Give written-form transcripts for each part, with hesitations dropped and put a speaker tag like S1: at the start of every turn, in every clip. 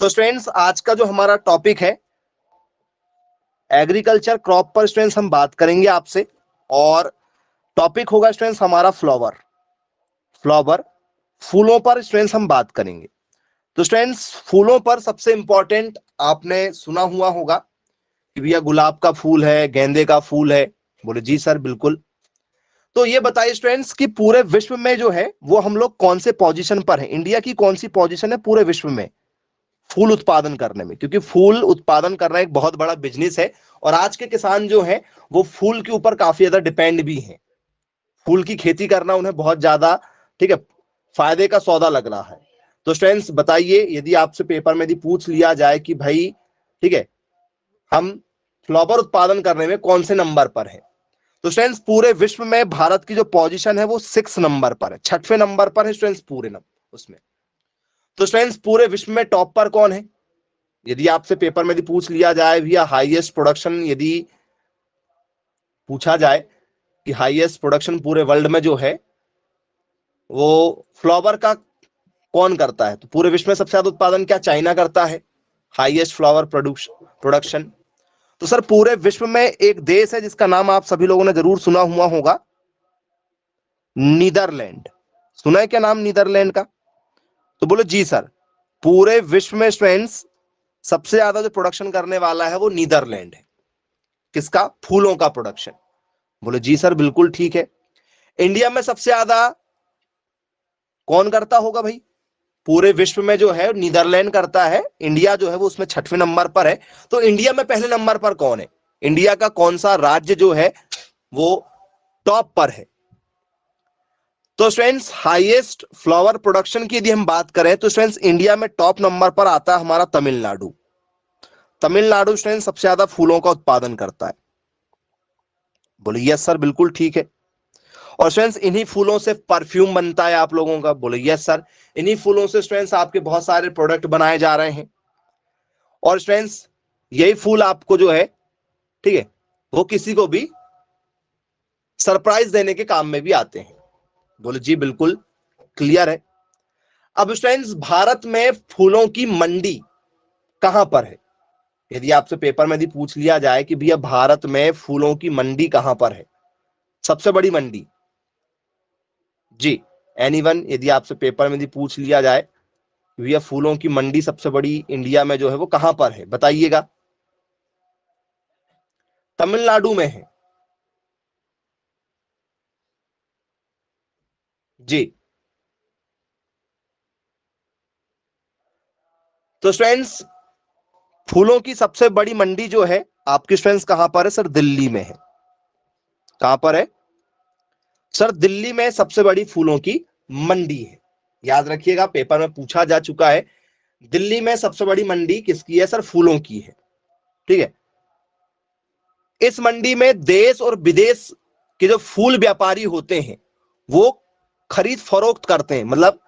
S1: तो स्टूडेंट्स आज का जो हमारा टॉपिक है एग्रीकल्चर क्रॉप पर स्टूडेंट्स हम बात करेंगे आपसे, और टॉपिक होगा स्टूडेंट्स हमारा फ्लावर फूलों पर स्टूडेंट्स हम बात करेंगे। तो स्टूडेंट्स फूलों पर सबसे इंपॉर्टेंट आपने सुना हुआ होगा कि भैया गुलाब का फूल है, गेंदे का फूल है। बोले जी सर बिल्कुल। तो ये बताइए स्टूडेंट्स कि पूरे विश्व में जो है वो हम लोग कौन से पोजीशन पर है, इंडिया की कौन सी पोजीशन है पूरे विश्व में फूल उत्पादन करने में, क्योंकि फूल उत्पादन करना एक बहुत बड़ा बिजनेस है और आज के किसान जो हैं वो फूल के ऊपर काफी ज्यादा डिपेंड भी हैं। फूल की खेती करना उन्हें बहुत ज्यादा, ठीक है, फायदे का सौदा लग रहा है। तो स्टूडेंट्स बताइए, यदि आपसे पेपर में यदि पूछ लिया जाए कि भाई ठीक है हम फ्लावर उत्पादन करने में कौन से नंबर पर है, तो स्टूडेंट्स पूरे विश्व में भारत की जो पोजीशन है वो 6 नंबर पर है, 6वें नंबर पर है स्टूडेंट्स पूरे नंबर उसमें। तो स्टूडेंट्स पूरे विश्व में टॉप पर कौन है, यदि आपसे पेपर में यदि पूछ लिया जाए भैया हाईएस्ट प्रोडक्शन, यदि पूछा जाए कि हाईएस्ट प्रोडक्शन पूरे वर्ल्ड में जो है वो फ्लावर का कौन करता है, तो पूरे विश्व में सबसे ज्यादा उत्पादन क्या चाइना करता है, हाईएस्ट फ्लावर प्रोडक्शन। तो सर पूरे विश्व में एक देश है जिसका नाम आप सभी लोगों ने जरूर सुना हुआ होगा, नीदरलैंड। सुना है क्या नाम नीदरलैंड का? तो बोलो जी सर। पूरे विश्व में स्टूडेंट्स सबसे ज्यादा जो प्रोडक्शन करने वाला है वो नीदरलैंड है। किसका? फूलों का प्रोडक्शन। बोले जी सर बिल्कुल ठीक है। इंडिया में सबसे ज्यादा कौन करता होगा भाई? पूरे विश्व में जो है नीदरलैंड करता है, इंडिया जो है वो उसमें 6वें नंबर पर है। तो इंडिया में पहले नंबर पर कौन है, इंडिया का कौन सा राज्य जो है वो टॉप पर है? तो स्टूडेंट्स हाईएस्ट फ्लावर प्रोडक्शन की यदि हम बात करें तो स्टूडेंट्स इंडिया में टॉप नंबर पर आता है हमारा तमिलनाडु। तमिलनाडु स्टूडेंट्स सबसे ज्यादा फूलों का उत्पादन करता है। बोले यस सर बिल्कुल ठीक है। और स्टूडेंट्स इन्हीं फूलों से परफ्यूम बनता है आप लोगों का। बोले यस सर। इन्हीं फूलों से स्टूडेंट्स आपके बहुत सारे प्रोडक्ट बनाए जा रहे हैं। और स्टूडेंट्स यही फूल आपको जो है, ठीक है, वो किसी को भी सरप्राइज देने के काम में भी आते हैं। बोले जी बिल्कुल क्लियर है। अब स्टूडेंट्स भारत में फूलों की मंडी कहां पर है, यदि आपसे पेपर में यदि पूछ लिया जाए कि भैया भारत में फूलों की मंडी कहां पर है, सबसे बड़ी मंडी? जी एनीवन, यदि आपसे पेपर में यदि पूछ लिया जाए भैया फूलों की मंडी सबसे बड़ी इंडिया में जो है वो कहां पर है, बताइएगा। तमिलनाडु में है जी। तो स्टूडेंट्स फूलों की सबसे बड़ी मंडी जो है आपकी स्टूडेंट्स कहां पर है? सर दिल्ली में है। कहां पर है सर? दिल्ली में सबसे बड़ी फूलों की मंडी है। याद रखिएगा पेपर में पूछा जा चुका है, दिल्ली में सबसे बड़ी मंडी किसकी है? सर फूलों की है। ठीक है, इस मंडी में देश और विदेश के जो फूल व्यापारी होते हैं वो खरीद फरोख्त करते हैं। मतलब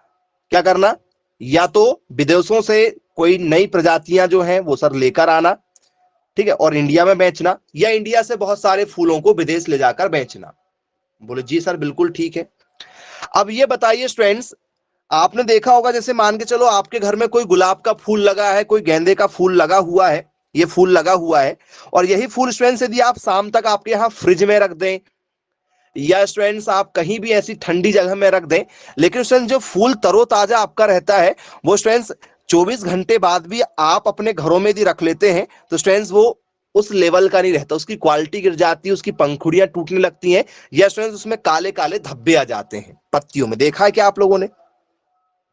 S1: क्या करना, या तो विदेशों से कोई नई प्रजातियां जो हैं वो सर लेकर आना, ठीक है, और इंडिया में बेचना, या इंडिया से बहुत सारे फूलों को विदेश ले जाकर बेचना। बोले जी सर बिल्कुल ठीक है। अब ये बताइए स्टूडेंट्स, आपने देखा होगा जैसे मान के चलो आपके घर में कोई गुलाब का फूल लगा है, कोई गेंदे का फूल लगा हुआ है, ये फूल लगा हुआ है, और यही फूल स्टूडेंट्स यदि आप शाम तक आपके यहाँ फ्रिज में रख दें या स्टूडेंट्स आप कहीं भी ऐसी ठंडी जगह में रख दें, लेकिन स्टूडेंट्स जो फूल तरोताजा आपका रहता है वो स्टूडेंट्स 24 घंटे बाद भी आप अपने घरों में यदि रख लेते हैं तो स्टूडेंट्स वो उस लेवल का नहीं रहता, उसकी क्वालिटी गिर जाती है, उसकी पंखुड़ियां टूटने लगती हैं, या स्टूडेंट्स उसमें काले काले धब्बे आ जाते हैं पत्तियों में। देखा है क्या आप लोगों ने?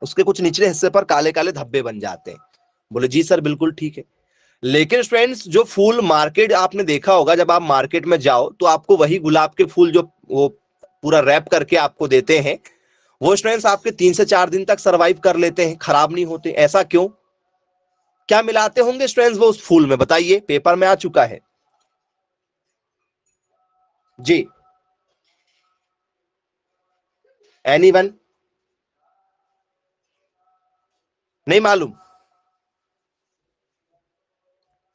S1: उसके कुछ निचले हिस्से पर काले काले धब्बे बन जाते हैं। बोले जी सर बिल्कुल ठीक है। लेकिन स्टूडेंट्स जो फूल मार्केट आपने देखा होगा, जब आप मार्केट में जाओ तो आपको वही गुलाब के फूल जो वो पूरा रैप करके आपको देते हैं, वो स्टूडेंट्स आपके 3 से 4 दिन तक सरवाइव कर लेते हैं, खराब नहीं होते। ऐसा क्यों? क्या मिलाते होंगे स्टूडेंट्स वो उस फूल में, बताइए, पेपर में आ चुका है जी। एनीवन? नहीं मालूम?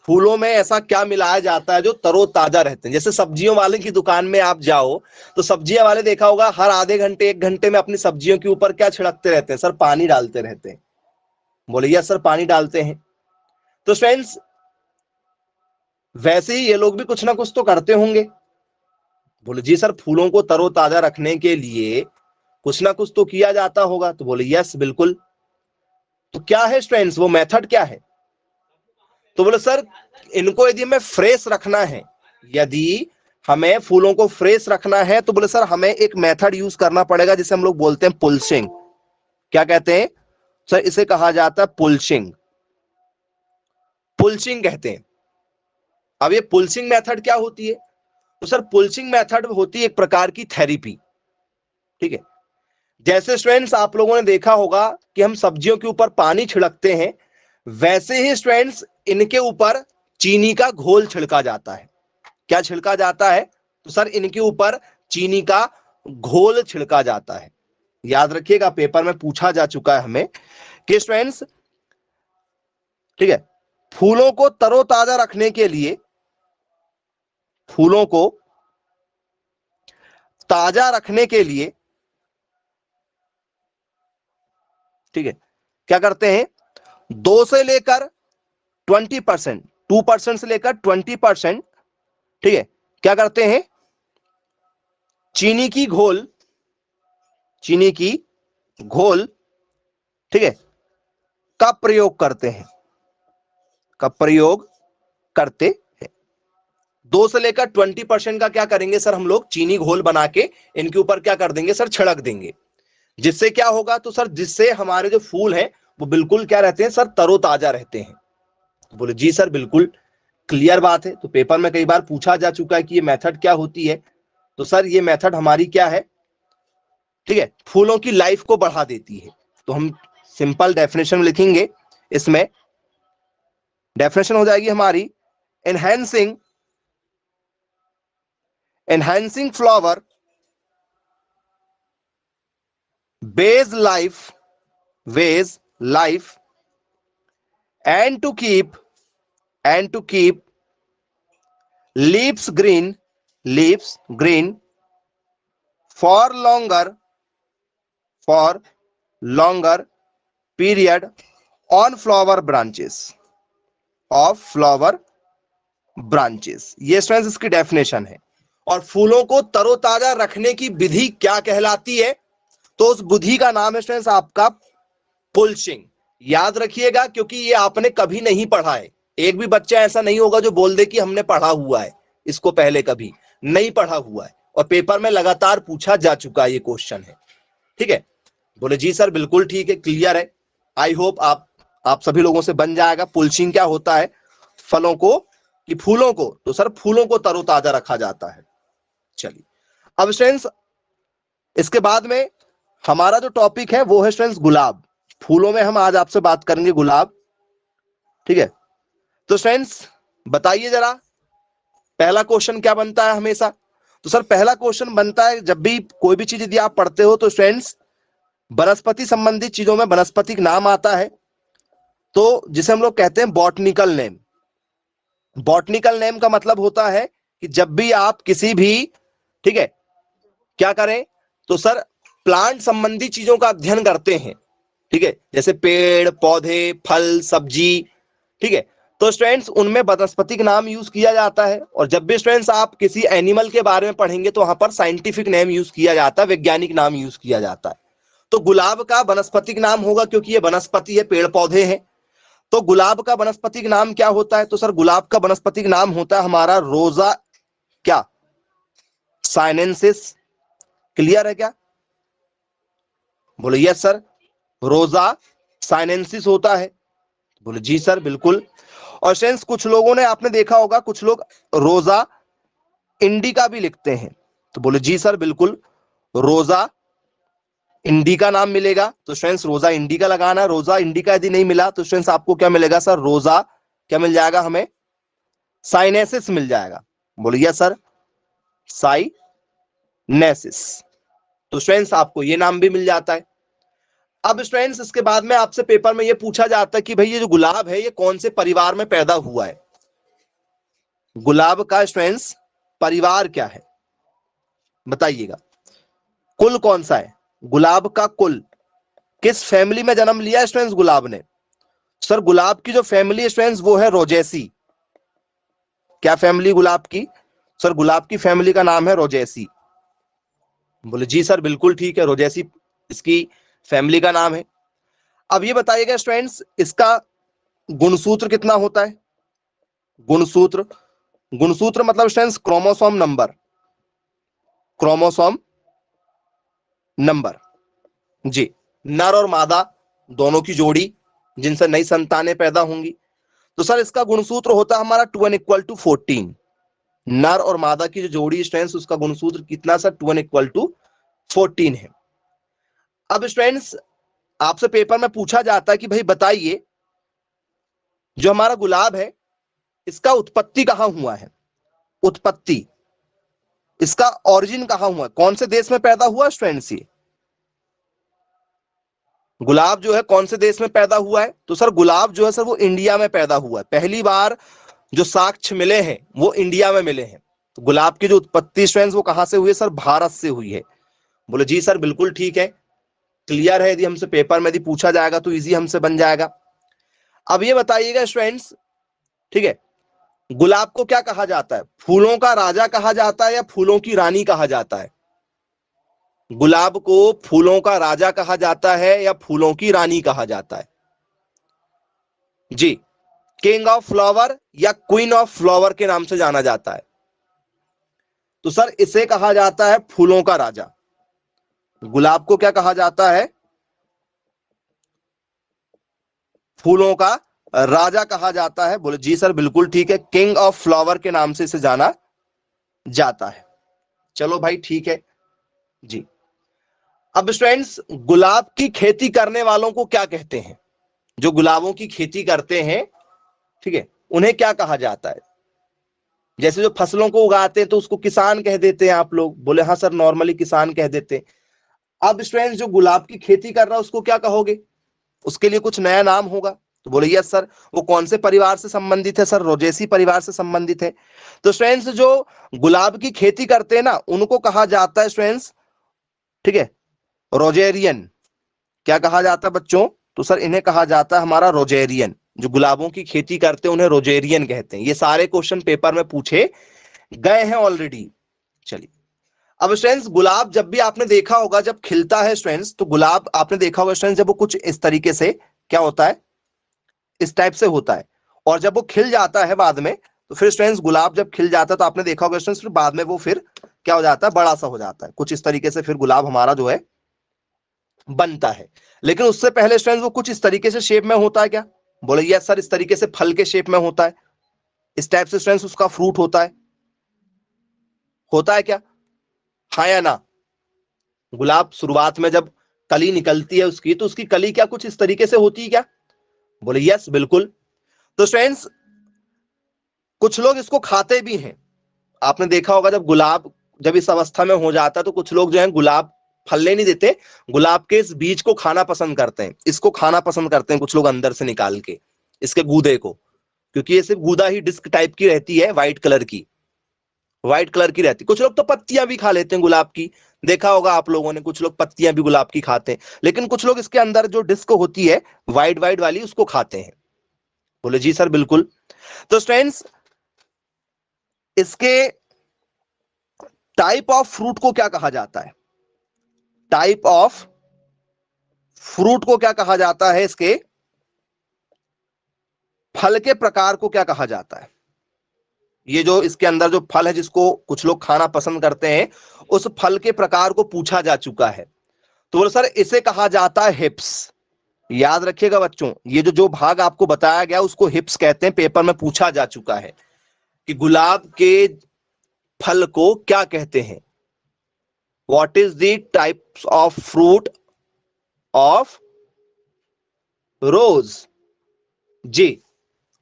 S1: फूलों में ऐसा क्या मिलाया जाता है जो तरोताजा रहते हैं? जैसे सब्जियों वाले की दुकान में आप जाओ तो सब्जियां वाले देखा होगा हर आधे घंटे 1 घंटे में अपनी सब्जियों के ऊपर क्या छिड़कते रहते हैं? सर पानी डालते रहते हैं। बोले यस सर पानी डालते हैं। तो फ्रेंड्स वैसे ही ये लोग भी कुछ ना कुछ तो करते होंगे। बोले जी सर फूलों को तरोताजा रखने के लिए कुछ ना कुछ तो किया जाता होगा। तो बोले यस बिल्कुल। तो क्या है स्टूडेंट्स वो मेथड क्या है? तो बोले सर इनको यदि हमें फ्रेश रखना है, यदि हमें फूलों को फ्रेश रखना है तो बोले सर हमें एक मेथड यूज करना पड़ेगा जिसे हम लोग बोलते हैं पुल्सिंग। क्या कहते हैं सर? इसे कहा जाता है पुल्सिंग। पुल्सिंग कहते हैं। अब ये पुल्सिंग मेथड क्या होती है? तो सर पुल्सिंग मेथड होती है एक प्रकार की थेरेपी। ठीक है, जैसे स्टूडेंट्स आप लोगों ने देखा होगा कि हम सब्जियों के ऊपर पानी छिड़कते हैं, वैसे ही स्टूडेंट्स इनके ऊपर चीनी का घोल छिड़का जाता है। क्या छिड़का जाता है? तो सर इनके ऊपर चीनी का घोल छिड़का जाता है। याद रखिएगा पेपर में पूछा जा चुका है हमें कि स्टूडेंट्स, ठीक है, फूलों को तरोताजा रखने के लिए, फूलों को ताजा रखने के लिए, ठीक है, क्या करते हैं? 2 से लेकर 20%, 2% से लेकर 20%, ठीक है, क्या करते हैं? चीनी की घोल, चीनी की घोल, ठीक है, का प्रयोग करते हैं, का प्रयोग करते हैं। 2 से लेकर 20% का क्या करेंगे सर? हम लोग चीनी घोल बना के इनके ऊपर क्या कर देंगे सर? छिड़क देंगे। जिससे क्या होगा? तो सर जिससे हमारे जो फूल हैं वो बिल्कुल क्या रहते हैं सर? तरोताजा रहते हैं। तो बोले जी सर बिल्कुल क्लियर बात है। तो पेपर में कई बार पूछा जा चुका है कि ये मेथड क्या होती है। तो सर ये मेथड हमारी क्या है? ठीक है, फूलों की लाइफ को बढ़ा देती है। तो हम सिंपल डेफिनेशन लिखेंगे इसमें। डेफिनेशन हो जाएगी हमारी enhancing, enhancing flower beige life, beige life and to keep, and to keep leaves green, leaves green for longer, for longer period on flower branches, of flower branches। ये students इसकी definition है। और फूलों को तरोताजा रखने की विधि क्या कहलाती है? तो उस विधि का नाम है स्टूडेंट्स आपका पुल्सिंग। याद रखिएगा क्योंकि ये आपने कभी नहीं पढ़ा है। एक भी बच्चा ऐसा नहीं होगा जो बोल दे कि हमने पढ़ा हुआ है, इसको पहले कभी नहीं पढ़ा हुआ है। और पेपर में लगातार पूछा जा चुका है, ये क्वेश्चन है। ठीक है, बोले जी सर बिल्कुल ठीक है, क्लियर है। आई होप आप सभी लोगों से बन जाएगा पुल्सिंग क्या होता है फलों को कि फूलों को। तो सर फूलों को तरोताजा रखा जाता है। चलिए अब स्टूडेंट्स इसके बाद में हमारा जो टॉपिक है वो है स्टूडेंट्स गुलाब। फूलों में हम आज आपसे बात करेंगे गुलाब। ठीक है, तो स्टूडेंट्स बताइए जरा पहला क्वेश्चन क्या बनता है हमेशा? तो सर पहला क्वेश्चन बनता है जब भी कोई भी चीज यदि आप पढ़ते हो तो स्टूडेंट्स वनस्पति संबंधित चीजों में वनस्पतिक नाम आता है, तो जिसे हम लोग कहते हैं बॉटनिकल नेम। बॉटनिकल नेम का मतलब होता है कि जब भी आप किसी भी, ठीक है, क्या करें? तो सर प्लांट संबंधी चीजों का अध्ययन करते हैं। ठीक है, जैसे पेड़ पौधे फल सब्जी। ठीक है, तो स्टूडेंट्स उनमें वनस्पतिक नाम यूज किया जाता है। और जब भी स्टूडेंट्स आप किसी एनिमल के बारे में पढ़ेंगे तो वहां पर साइंटिफिक नेम यूज किया जाता है, वैज्ञानिक नाम यूज किया जाता है। तो गुलाब का वनस्पतिक नाम होगा क्योंकि ये वनस्पति है, पेड़ पौधे हैं। तो गुलाब का वनस्पतिक नाम क्या होता है? तो सर गुलाब का वनस्पतिक नाम होता है हमारा रोजा क्या साइनेंसिस। क्लियर है क्या? बोले यस सर, रोजा साइनेंसिस होता है। बोले जी सर बिल्कुल। और स्टूडेंट्स कुछ लोगों ने आपने देखा होगा कुछ लोग रोजा इंडिका भी लिखते हैं। तो बोले जी सर बिल्कुल, रोजा इंडिका नाम मिलेगा। तो स्टूडेंट्स रोजा इंडिका लगाना है। रोजा इंडिका यदि नहीं मिला तो स्टूडेंट्स आपको क्या मिलेगा सर? रोजा क्या मिल जाएगा हमें? साइनेसिस मिल जाएगा। बोले यस सर, साइनेसिस। तो स्टूडेंट्स आपको ये नाम भी मिल जाता है। अब स्टूडेंट्स इसके बाद में आपसे पेपर में ये पूछा जाता है कि भाई ये जो गुलाब है ये कौन से परिवार में पैदा हुआ है? गुलाब का स्टूडेंट्स परिवार क्या है बताइएगा? कुल कौन सा है? गुलाब का कुल किस फैमिली में जन्म लिया स्टूडेंट्स गुलाब ने? सर गुलाब की जो फैमिली स्टूडेंट्स वो है रोजेसी। क्या फैमिली गुलाब की? सर गुलाब की फैमिली का नाम है रोजेसी। बोले जी सर बिल्कुल ठीक है, रोजेसी इसकी फैमिली का नाम है। अब ये बताइएगा स्टूडेंट्स, इसका गुणसूत्र कितना होता है? गुणसूत्र, गुणसूत्र मतलब students chromosome number, chromosome number जी। नर और मादा दोनों की जोड़ी जिनसे नई संतानें पैदा होंगी, तो सर इसका गुणसूत्र होता है हमारा 2n = 14। नर और मादा की जो जोड़ी स्टूडेंट्स, उसका गुणसूत्र कितना सर? 2n = 14 है। अब स्टूडेंट्स आपसे पेपर में पूछा जाता है कि भाई बताइए, जो हमारा गुलाब है इसका उत्पत्ति कहां हुआ है? उत्पत्ति, इसका ओरिजिन कहां हुआ, कौन से देश में पैदा हुआ स्टूडेंट्स? ये गुलाब जो है कौन से देश में पैदा हुआ है? तो सर गुलाब जो है सर वो इंडिया में पैदा हुआ है। पहली बार जो साक्ष्य मिले हैं वो इंडिया में मिले हैं। तो गुलाब की जो उत्पत्ति स्टूडेंट्स वो कहां से हुई है सर? भारत से हुई है। बोले जी सर बिल्कुल ठीक है, क्लियर है। यदि हमसे पेपर में यदि पूछा जाएगा तो इजी हमसे बन जाएगा। अब ये बताइएगा स्टूडेंट्स, ठीक है, गुलाब को क्या कहा जाता है? फूलों का राजा कहा जाता है या फूलों की रानी कहा जाता है? गुलाब को फूलों का राजा कहा जाता है या फूलों की रानी कहा जाता है? जी, किंग ऑफ फ्लावर या क्वीन ऑफ फ्लावर के नाम से जाना जाता है। तो सर इसे कहा जाता है फूलों का राजा। गुलाब को क्या कहा जाता है? फूलों का राजा कहा जाता है। बोले जी सर बिल्कुल ठीक है, किंग ऑफ फ्लावर के नाम से इसे जाना जाता है। चलो भाई ठीक है जी। अब स्टूडेंट्स गुलाब की खेती करने वालों को क्या कहते हैं? जो गुलाबों की खेती करते हैं, ठीक है, उन्हें क्या कहा जाता है? जैसे जो फसलों को उगाते हैं तो उसको किसान कह देते हैं आप लोग। बोले हाँ सर नॉर्मली किसान कह देते हैं। अब स्टूडेंट्स जो गुलाब की खेती कर रहा है उसको क्या कहोगे? उसके लिए कुछ नया नाम होगा। तो बोले यस सर। वो कौन से परिवार से संबंधित है सर? रोजेसी परिवार से संबंधित है। तो स्टूडेंट्स जो गुलाब की खेती करते हैं ना उनको कहा जाता है स्टूडेंट्स, ठीक है, रोजेरियन। क्या कहा जाता है बच्चों? तो सर इन्हें कहा जाता है हमारा रोजेरियन। जो गुलाबों की खेती करते हैं उन्हें रोजेरियन कहते हैं। ये सारे क्वेश्चन पेपर में पूछे गए हैं ऑलरेडी। चलिए, अब स्टूडेंट्स गुलाब जब भी आपने देखा होगा जब खिलता है स्टूडेंट्स, तो गुलाब आपने देखा होगा स्टूडेंट्स जब वो कुछ इस तरीके से क्या होता है, इस टाइप से होता है। और जब वो खिल जाता है बाद में, तो फिर स्टूडेंट्स गुलाब जब खिल जाता है तो आपने देखा होगा स्टूडेंट्स फिर बाद में वो फिर क्या हो जाता है, बड़ा सा हो जाता है। कुछ इस तरीके से फिर गुलाब हमारा जो है बनता है। लेकिन उससे पहले स्टूडेंट्स वो कुछ इस तरीके से शेप में होता है क्या? बोले यस सर, इस तरीके से फल के शेप में होता है। इस टाइप से स्टूडेंट्स उसका फ्रूट होता है क्या? हाँ या ना? गुलाब शुरुआत में जब कली निकलती है उसकी, तो उसकी कली क्या कुछ इस तरीके से होती है क्या? बोले यस बिल्कुल। तो स्टूडेंट्स कुछ लोग इसको खाते भी हैं। आपने देखा होगा जब गुलाब जब इस अवस्था में हो जाता है तो कुछ लोग जो है गुलाब फलने नहीं देते, गुलाब के इस बीज को खाना पसंद करते हैं। इसको खाना पसंद करते हैं कुछ लोग अंदर से निकाल के इसके गूदे को, क्योंकि ये सिर्फ गूदा ही डिस्क टाइप की रहती है, व्हाइट कलर की रहती है। कुछ लोग तो पत्तियां भी खा लेते हैं गुलाब की, देखा होगा आप लोगों ने, कुछ लोग पत्तियां भी गुलाब की खाते हैं। लेकिन कुछ लोग इसके अंदर जो डिस्क होती है व्हाइट व्हाइट वाली उसको खाते हैं। बोले जी सर बिल्कुल। तो स्टूडेंट्स इसके टाइप ऑफ फ्रूट को क्या कहा जाता है? टाइप ऑफ फ्रूट को क्या कहा जाता है? इसके फल के प्रकार को क्या कहा जाता है? ये जो इसके अंदर जो फल है जिसको कुछ लोग खाना पसंद करते हैं, उस फल के प्रकार को पूछा जा चुका है। तो बोले सर इसे कहा जाता है हिप्स। याद रखिएगा बच्चों, ये जो जो भाग आपको बताया गया उसको हिप्स कहते हैं। पेपर में पूछा जा चुका है कि गुलाब के फल को क्या कहते हैं। What is the types of fruit of rose? जी,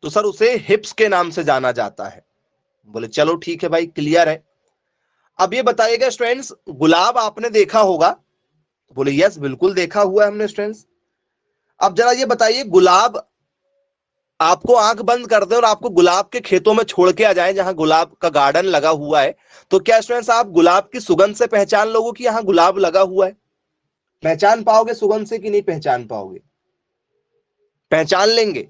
S1: तो सर उसे हिप्स के नाम से जाना जाता है। बोले चलो ठीक है भाई, क्लियर है। अब ये बताइएगा स्टूडेंट्स, गुलाब आपने देखा होगा? बोले यस बिल्कुल देखा हुआ है हमने स्टूडेंट्स। अब जरा ये बताइए, गुलाब आपको आंख बंद कर दे और आपको गुलाब के खेतों में छोड़ के आ जाए जहां गुलाब का गार्डन लगा हुआ है, तो क्या स्टूडेंट्स आप गुलाब की सुगंध से पहचान लोगे कि यहां गुलाब लगा हुआ है? पहचान पाओगे सुगंध से कि नहीं पहचान पाओगे? पहचान लेंगे?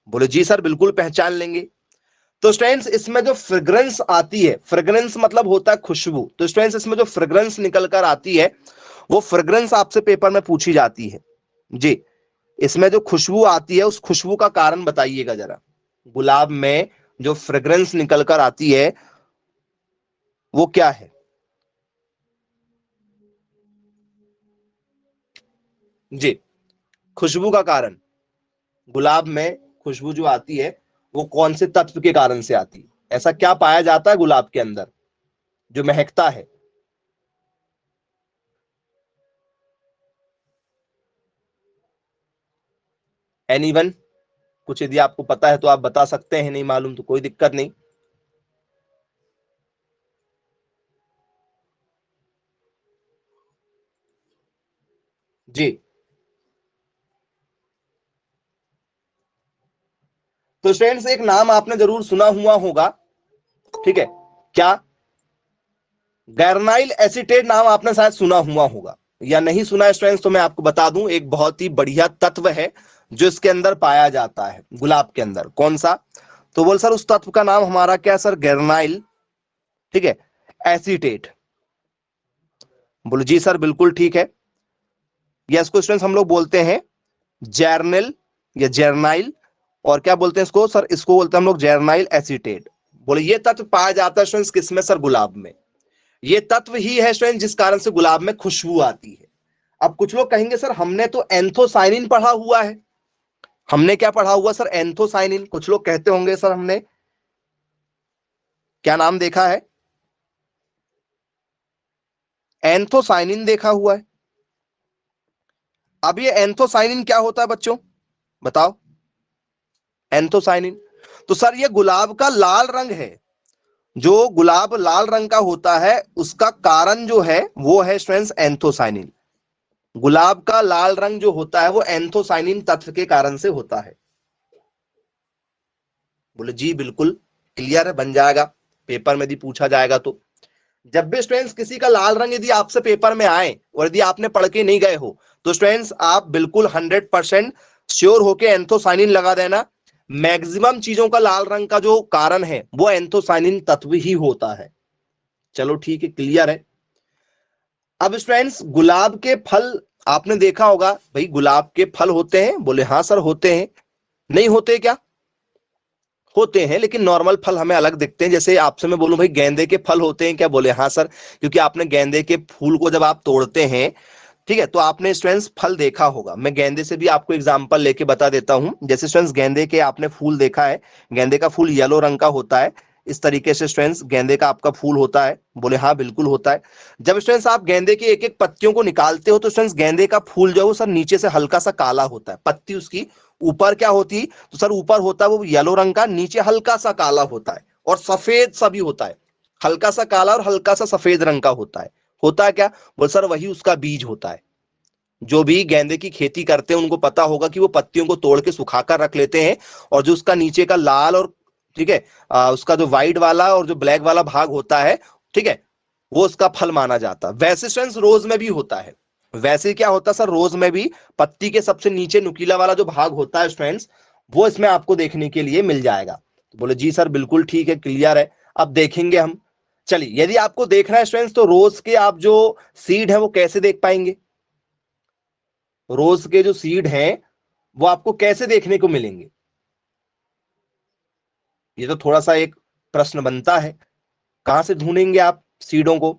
S1: बोले जी सर बिल्कुल पहचान लेंगे। तो स्टूडेंट्स इसमें जो फ्रेग्रेंस आती है, फ्रेग्रेंस मतलब होता है खुशबू, तो स्टूडेंट्स इसमें जो फ्रेग्रेंस निकल कर आती है वो फ्रेग्रेंस आपसे पेपर में पूछी जाती है जी। इसमें जो खुशबू आती है उस खुशबू का कारण बताइएगा जरा। गुलाब में जो फ्रेग्रेंस निकल कर आती है वो क्या है? जी, खुशबू का कारण, गुलाब में खुशबू जो आती है वो कौन से तत्व के कारण से आती है? ऐसा क्या पाया जाता है गुलाब के अंदर जो महकता है? एनीवन? कुछ यदि आपको पता है तो आप बता सकते हैं, नहीं मालूम तो कोई दिक्कत नहीं। जी, तो स्टूडेंट्स एक नाम आपने जरूर सुना हुआ होगा, ठीक है, क्या? गैरनाइल एसीटेट नाम आपने शायद सुना हुआ होगा, या नहीं सुना है स्टूडेंट्स? तो मैं आपको बता दूं, एक बहुत ही बढ़िया तत्व है जो इसके अंदर पाया जाता है गुलाब के अंदर। कौन सा? तो बोल सर उस तत्व का नाम हमारा क्या है सर? गैरनाइल, ठीक है, एसीटेट। बोलो जी सर बिल्कुल ठीक है। या इसको स्टूडेंट्स हम लोग बोलते हैं जर्नल या जर्नाइल, और क्या बोलते हैं इसको सर? इसको बोलते हैं हम लोग जर्नाइल एसीटेट। बोले ये तत्व पाया जाता है स्टूडेंट्स किसमें सर? गुलाब में। ये तत्व ही है स्टूडेंट जिस कारण से गुलाब में खुशबू आती है। अब कुछ लोग कहेंगे सर हमने तो एंथोसाइनिन पढ़ा हुआ है। हमने क्या पढ़ा हुआ सर? एंथोसाइनिन। कुछ लोग कहते होंगे सर हमने क्या नाम देखा है? एंथोसाइनिन देखा हुआ है। अब ये एंथोसाइनिन क्या होता है बच्चों, बताओ? एंथोसाइनिन, तो सर ये गुलाब का लाल रंग है। जो गुलाब लाल रंग का होता है उसका कारण जो है वो है स्टूडेंट्स एंथोसाइनिन। गुलाब का लाल रंग जो होता है वो एंथोसाइनिन तत्व के कारण से होता है। बोले जी बिल्कुल क्लियर है, बन जाएगा पेपर में यदि पूछा जाएगा तो। जब भी स्टूडेंट्स किसी का लाल रंग यदि आपसे पेपर में आए और यदि आपने पढ़ के नहीं गए हो तो स्टूडेंट्स आप बिल्कुल 100% श्योर होके एंथोसाइनिन लगा देना। मैक्सिमम चीजों का लाल रंग का जो कारण है वो एंथोसाइनिन तत्व ही होता है। चलो ठीक है, क्लियर है। अब स्टूडेंट्स गुलाब के फल आपने देखा होगा, भाई गुलाब के फल होते हैं? बोले हाँ सर होते हैं। नहीं होते क्या? होते हैं, लेकिन नॉर्मल फल हमें अलग दिखते हैं। जैसे आपसे मैं बोलूं भाई गेंदे के फल होते हैं क्या? बोले हाँ सर, क्योंकि आपने गेंदे के फूल को जब आप तोड़ते हैं, ठीक है, तो आपने स्टूडेंट्स फल देखा होगा। मैं गेंदे से भी आपको एग्जांपल लेके बता देता हूं। जैसे स्टूडेंट्स गेंदे के आपने फूल देखा है, गेंदे का फूल येलो रंग का होता है। इस तरीके से स्टूडेंट्स गेंदे का आपका फूल होता है? बोले हाँ बिल्कुल होता है। जब स्टूडेंट्स आप गेंदे की एक एक पत्तियों को निकालते हो तो स्टूडेंट्स गेंदे का फूल जो है वो सर नीचे से हल्का सा काला होता है, पत्ती उसकी ऊपर क्या होती? तो सर ऊपर होता है वो येलो रंग का, नीचे हल्का सा काला होता है और सफेद सा भी होता है। हल्का सा काला और हल्का सा सफेद रंग का होता है। होता है क्या? बोल सर वही उसका बीज होता है। जो भी गेंदे की खेती करते हैं उनको पता होगा कि वो पत्तियों को तोड़ के सुखाकर रख लेते हैं, और जो उसका नीचे का लाल और, ठीक है, उसका जो व्हाइट वाला और जो ब्लैक वाला भाग होता है, ठीक है, वो उसका फल माना जाता है। वैसे स्टूडेंट्स रोज में भी होता है। वैसे क्या होता है सर? रोज में भी पत्ती के सबसे नीचे नुकीला वाला जो भाग होता है स्टूडेंट्स, वो इसमें आपको देखने के लिए मिल जाएगा। तो बोले जी सर बिल्कुल ठीक है, क्लियर है। अब देखेंगे हम। चलिए यदि आपको देखना है स्टूडेंट्स तो रोज के आप जो सीड है वो कैसे देख पाएंगे? रोज के जो सीड हैं वो आपको कैसे देखने को मिलेंगे? ये तो थोड़ा सा एक प्रश्न बनता है। कहां से ढूंढेंगे आप सीडों को?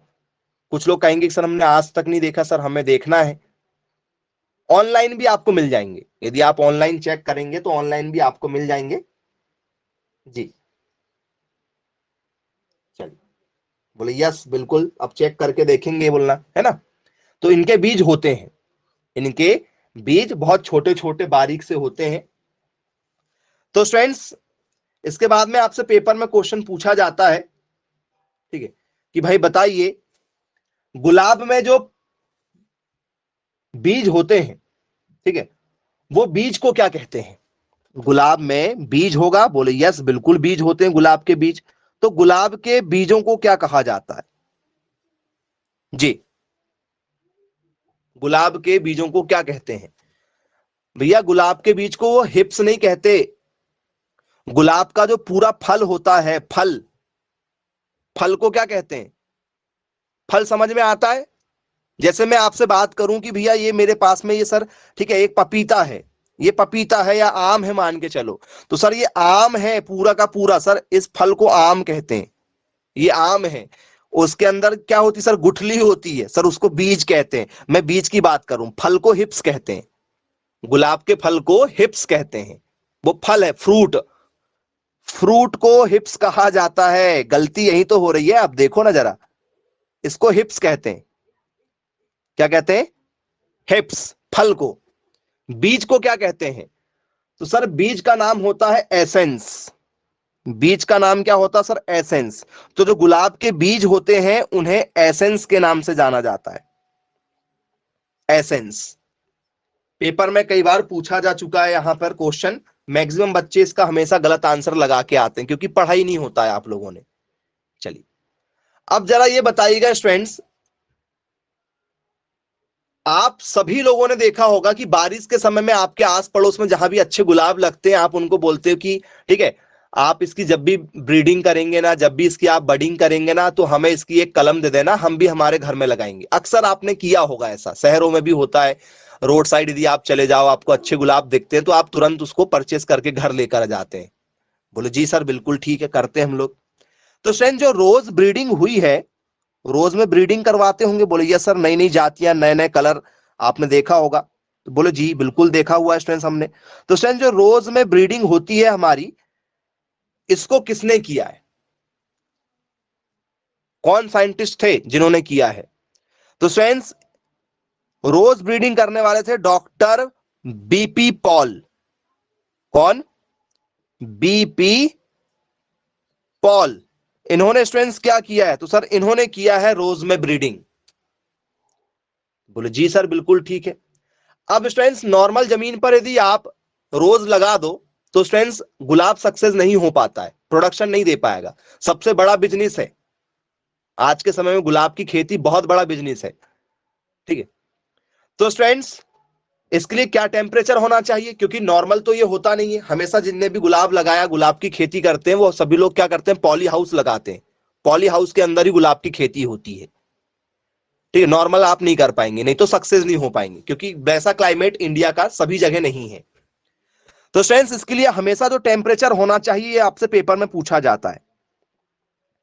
S1: कुछ लोग कहेंगे कि सर हमने आज तक नहीं देखा, सर हमें देखना है। ऑनलाइन भी आपको मिल जाएंगे, यदि आप ऑनलाइन चेक करेंगे तो ऑनलाइन भी आपको मिल जाएंगे जी। चलिए, बोले यस बिल्कुल, अब चेक करके देखेंगे बोलना है ना। तो इनके बीज होते हैं, इनके बीज बहुत छोटे छोटे बारीक से होते हैं। तो स्टूडेंट्स इसके बाद में आपसे पेपर में क्वेश्चन पूछा जाता है, ठीक है, कि भाई बताइए गुलाब में जो बीज होते हैं, ठीक है, वो बीज को क्या कहते हैं? गुलाब में बीज होगा? बोले यस बिल्कुल बीज होते हैं गुलाब के बीज। तो गुलाब के बीजों को क्या कहा जाता है जी? गुलाब के बीजों को क्या कहते हैं? भैया गुलाब के बीज को वो हिप्स नहीं कहते, गुलाब का जो पूरा फल होता है, फल, फल को क्या कहते हैं? फल समझ में आता है? जैसे मैं आपसे बात करूं कि भैया ये मेरे पास में ये सर, ठीक है, एक पपीता है, ये पपीता है या आम है मान के चलो, तो सर ये आम है पूरा का पूरा, सर इस फल को आम कहते हैं, ये आम है। उसके अंदर क्या होती है सर? गुठली होती है सर, उसको बीज कहते हैं। मैं बीज की बात करूं, फल को हिप्स कहते हैं, गुलाब के फल को हिप्स कहते हैं। वो फल है, फ्रूट, फ्रूट को हिप्स कहा जाता है। गलती यही तो हो रही है, आप देखो ना जरा, इसको हिप्स कहते हैं। क्या कहते हैं? हिप्स, फल को। बीज को क्या कहते हैं? तो सर बीज का नाम होता है एसेंस। बीज का नाम क्या होता है सर? एसेंस। तो जो गुलाब के बीज होते हैं उन्हें एसेंस के नाम से जाना जाता है, एसेंस। पेपर में कई बार पूछा जा चुका है यहां पर क्वेश्चन, मैक्सिमम बच्चे इसका हमेशा गलत आंसर लगा के आते हैं क्योंकि पढ़ाई नहीं होता है आप लोगों ने। चलिए अब जरा ये बताइएगा स्टूडेंट्स, आप सभी लोगों ने देखा होगा कि बारिश के समय में आपके आस पड़ोस में जहां भी अच्छे गुलाब लगते हैं, आप उनको बोलते हो कि ठीक है, आप इसकी जब भी ब्रीडिंग करेंगे ना, जब भी इसकी आप बडिंग करेंगे ना, तो हमें इसकी एक कलम दे देना, हम भी हमारे घर में लगाएंगे। अक्सर आपने किया होगा ऐसा, शहरों में भी होता है। रोड साइड यदि आप चले जाओ, आपको अच्छे गुलाब दिखते हैं तो आप तुरंत उसको परचेस करके घर लेकर जाते हैं। बोले जी सर बिल्कुल ठीक है, करते हैं हम लोग। तो फ्रेंड जो रोज ब्रीडिंग हुई है, रोज में ब्रीडिंग करवाते होंगे? बोले यस सर, नई नई जातियां, नए नए कलर आपने देखा होगा? तो बोले जी बिल्कुल देखा हुआ है स्टूडेंट्स हमने। तो स्टूडेंट जो रोज में ब्रीडिंग होती है हमारी, इसको किसने किया है? कौन साइंटिस्ट थे जिन्होंने किया है? तो स्टूडेंट्स रोज ब्रीडिंग करने वाले थे डॉक्टर बीपी पॉल। कौन? BP Paul. इन्होंने स्टूडेंट्स क्या किया है? तो सर इन्होंने किया है रोज में ब्रीडिंग। बोले जी सर बिल्कुल ठीक है। अब स्टूडेंट्स नॉर्मल जमीन पर यदि आप रोज लगा दो तो स्टूडेंट्स गुलाब सक्सेस नहीं हो पाता है, प्रोडक्शन नहीं दे पाएगा। सबसे बड़ा बिजनेस है आज के समय में, गुलाब की खेती बहुत बड़ा बिजनेस है, ठीक है। तो स्टूडेंट्स इसके लिए क्या टेम्परेचर होना चाहिए? क्योंकि नॉर्मल तो ये होता नहीं है, हमेशा जिनने भी गुलाब लगाया, गुलाब की खेती करते हैं, वो सभी लोग क्या करते हैं? पॉली हाउस लगाते हैं। पॉली हाउस के अंदर ही गुलाब की खेती होती है, ठीक है। नॉर्मल आप नहीं कर पाएंगे, नहीं तो सक्सेस नहीं हो पाएंगे, क्योंकि वैसा क्लाइमेट इंडिया का सभी जगह नहीं है। तो स्टूडेंट्स इसके लिए हमेशा जो टेम्परेचर होना चाहिए, आपसे पेपर में पूछा जाता है,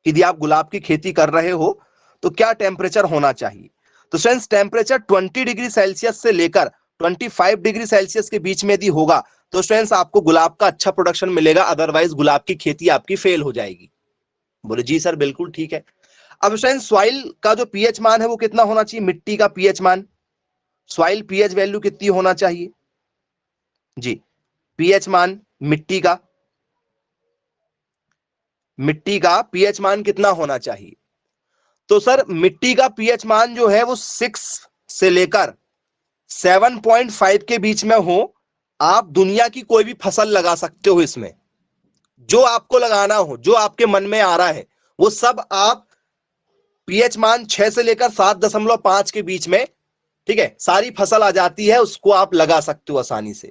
S1: यदि आप गुलाब की खेती कर रहे हो तो क्या टेम्परेचर होना चाहिए? तो स्टूडेंट्स टेम्परेचर 20 डिग्री सेल्सियस से लेकर 25 डिग्री सेल्सियस के बीच में यदि होगा तो स्टूडेंट्स आपको गुलाब का अच्छा प्रोडक्शन मिलेगा, अदरवाइज गुलाब की खेती आपकी फेल हो जाएगी। बोले जी सर बिल्कुल ठीक है। अब स्टूडेंट्स सॉइल का जो पीएच मान है वो कितना होना चाहिए? मिट्टी का पीएच मान, सॉइल पीएच वैल्यू कितनी होना चाहिए? जी, पीएच मान मिट्टी का, मिट्टी का पीएच मान कितना होना चाहिए? तो सर मिट्टी का पीएच मान जो है वो 6 से लेकर 7.5 के बीच में हो। आप दुनिया की कोई भी फसल लगा सकते हो इसमें, जो आपको लगाना हो, जो आपके मन में आ रहा है वो सब आप पीएच मान 6 से लेकर 7.5 के बीच में, ठीक है, सारी फसल आ जाती है, उसको आप लगा सकते हो आसानी से।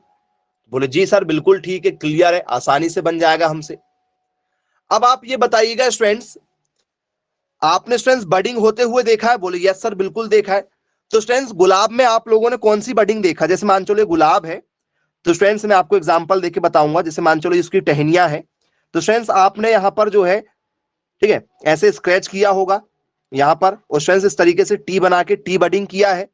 S1: बोले जी सर बिल्कुल ठीक है, क्लियर है, आसानी से बन जाएगा हमसे। अब आप ये बताइएगा स्टूडेंट्स, आपने स्टूडेंट्स बडिंग होते हुए देखा है? बोले यस सर बिल्कुल देखा है। तो स्टूडेंट्स गुलाब में आप लोगों ने कौन सी बडिंग देखा? जैसे मान चलो गुलाब है, तो स्टूडेंट्स मैं आपको एग्जांपल देके बताऊंगा। जैसे मान चलो इसकी टहनियां है, तो स्टूडेंट्स आपने यहां पर जो है, ठीक है, ऐसे स्क्रैच किया होगा यहां पर, और स्टूडेंट्स इस तरीके से टी बना के टी बडिंग किया है।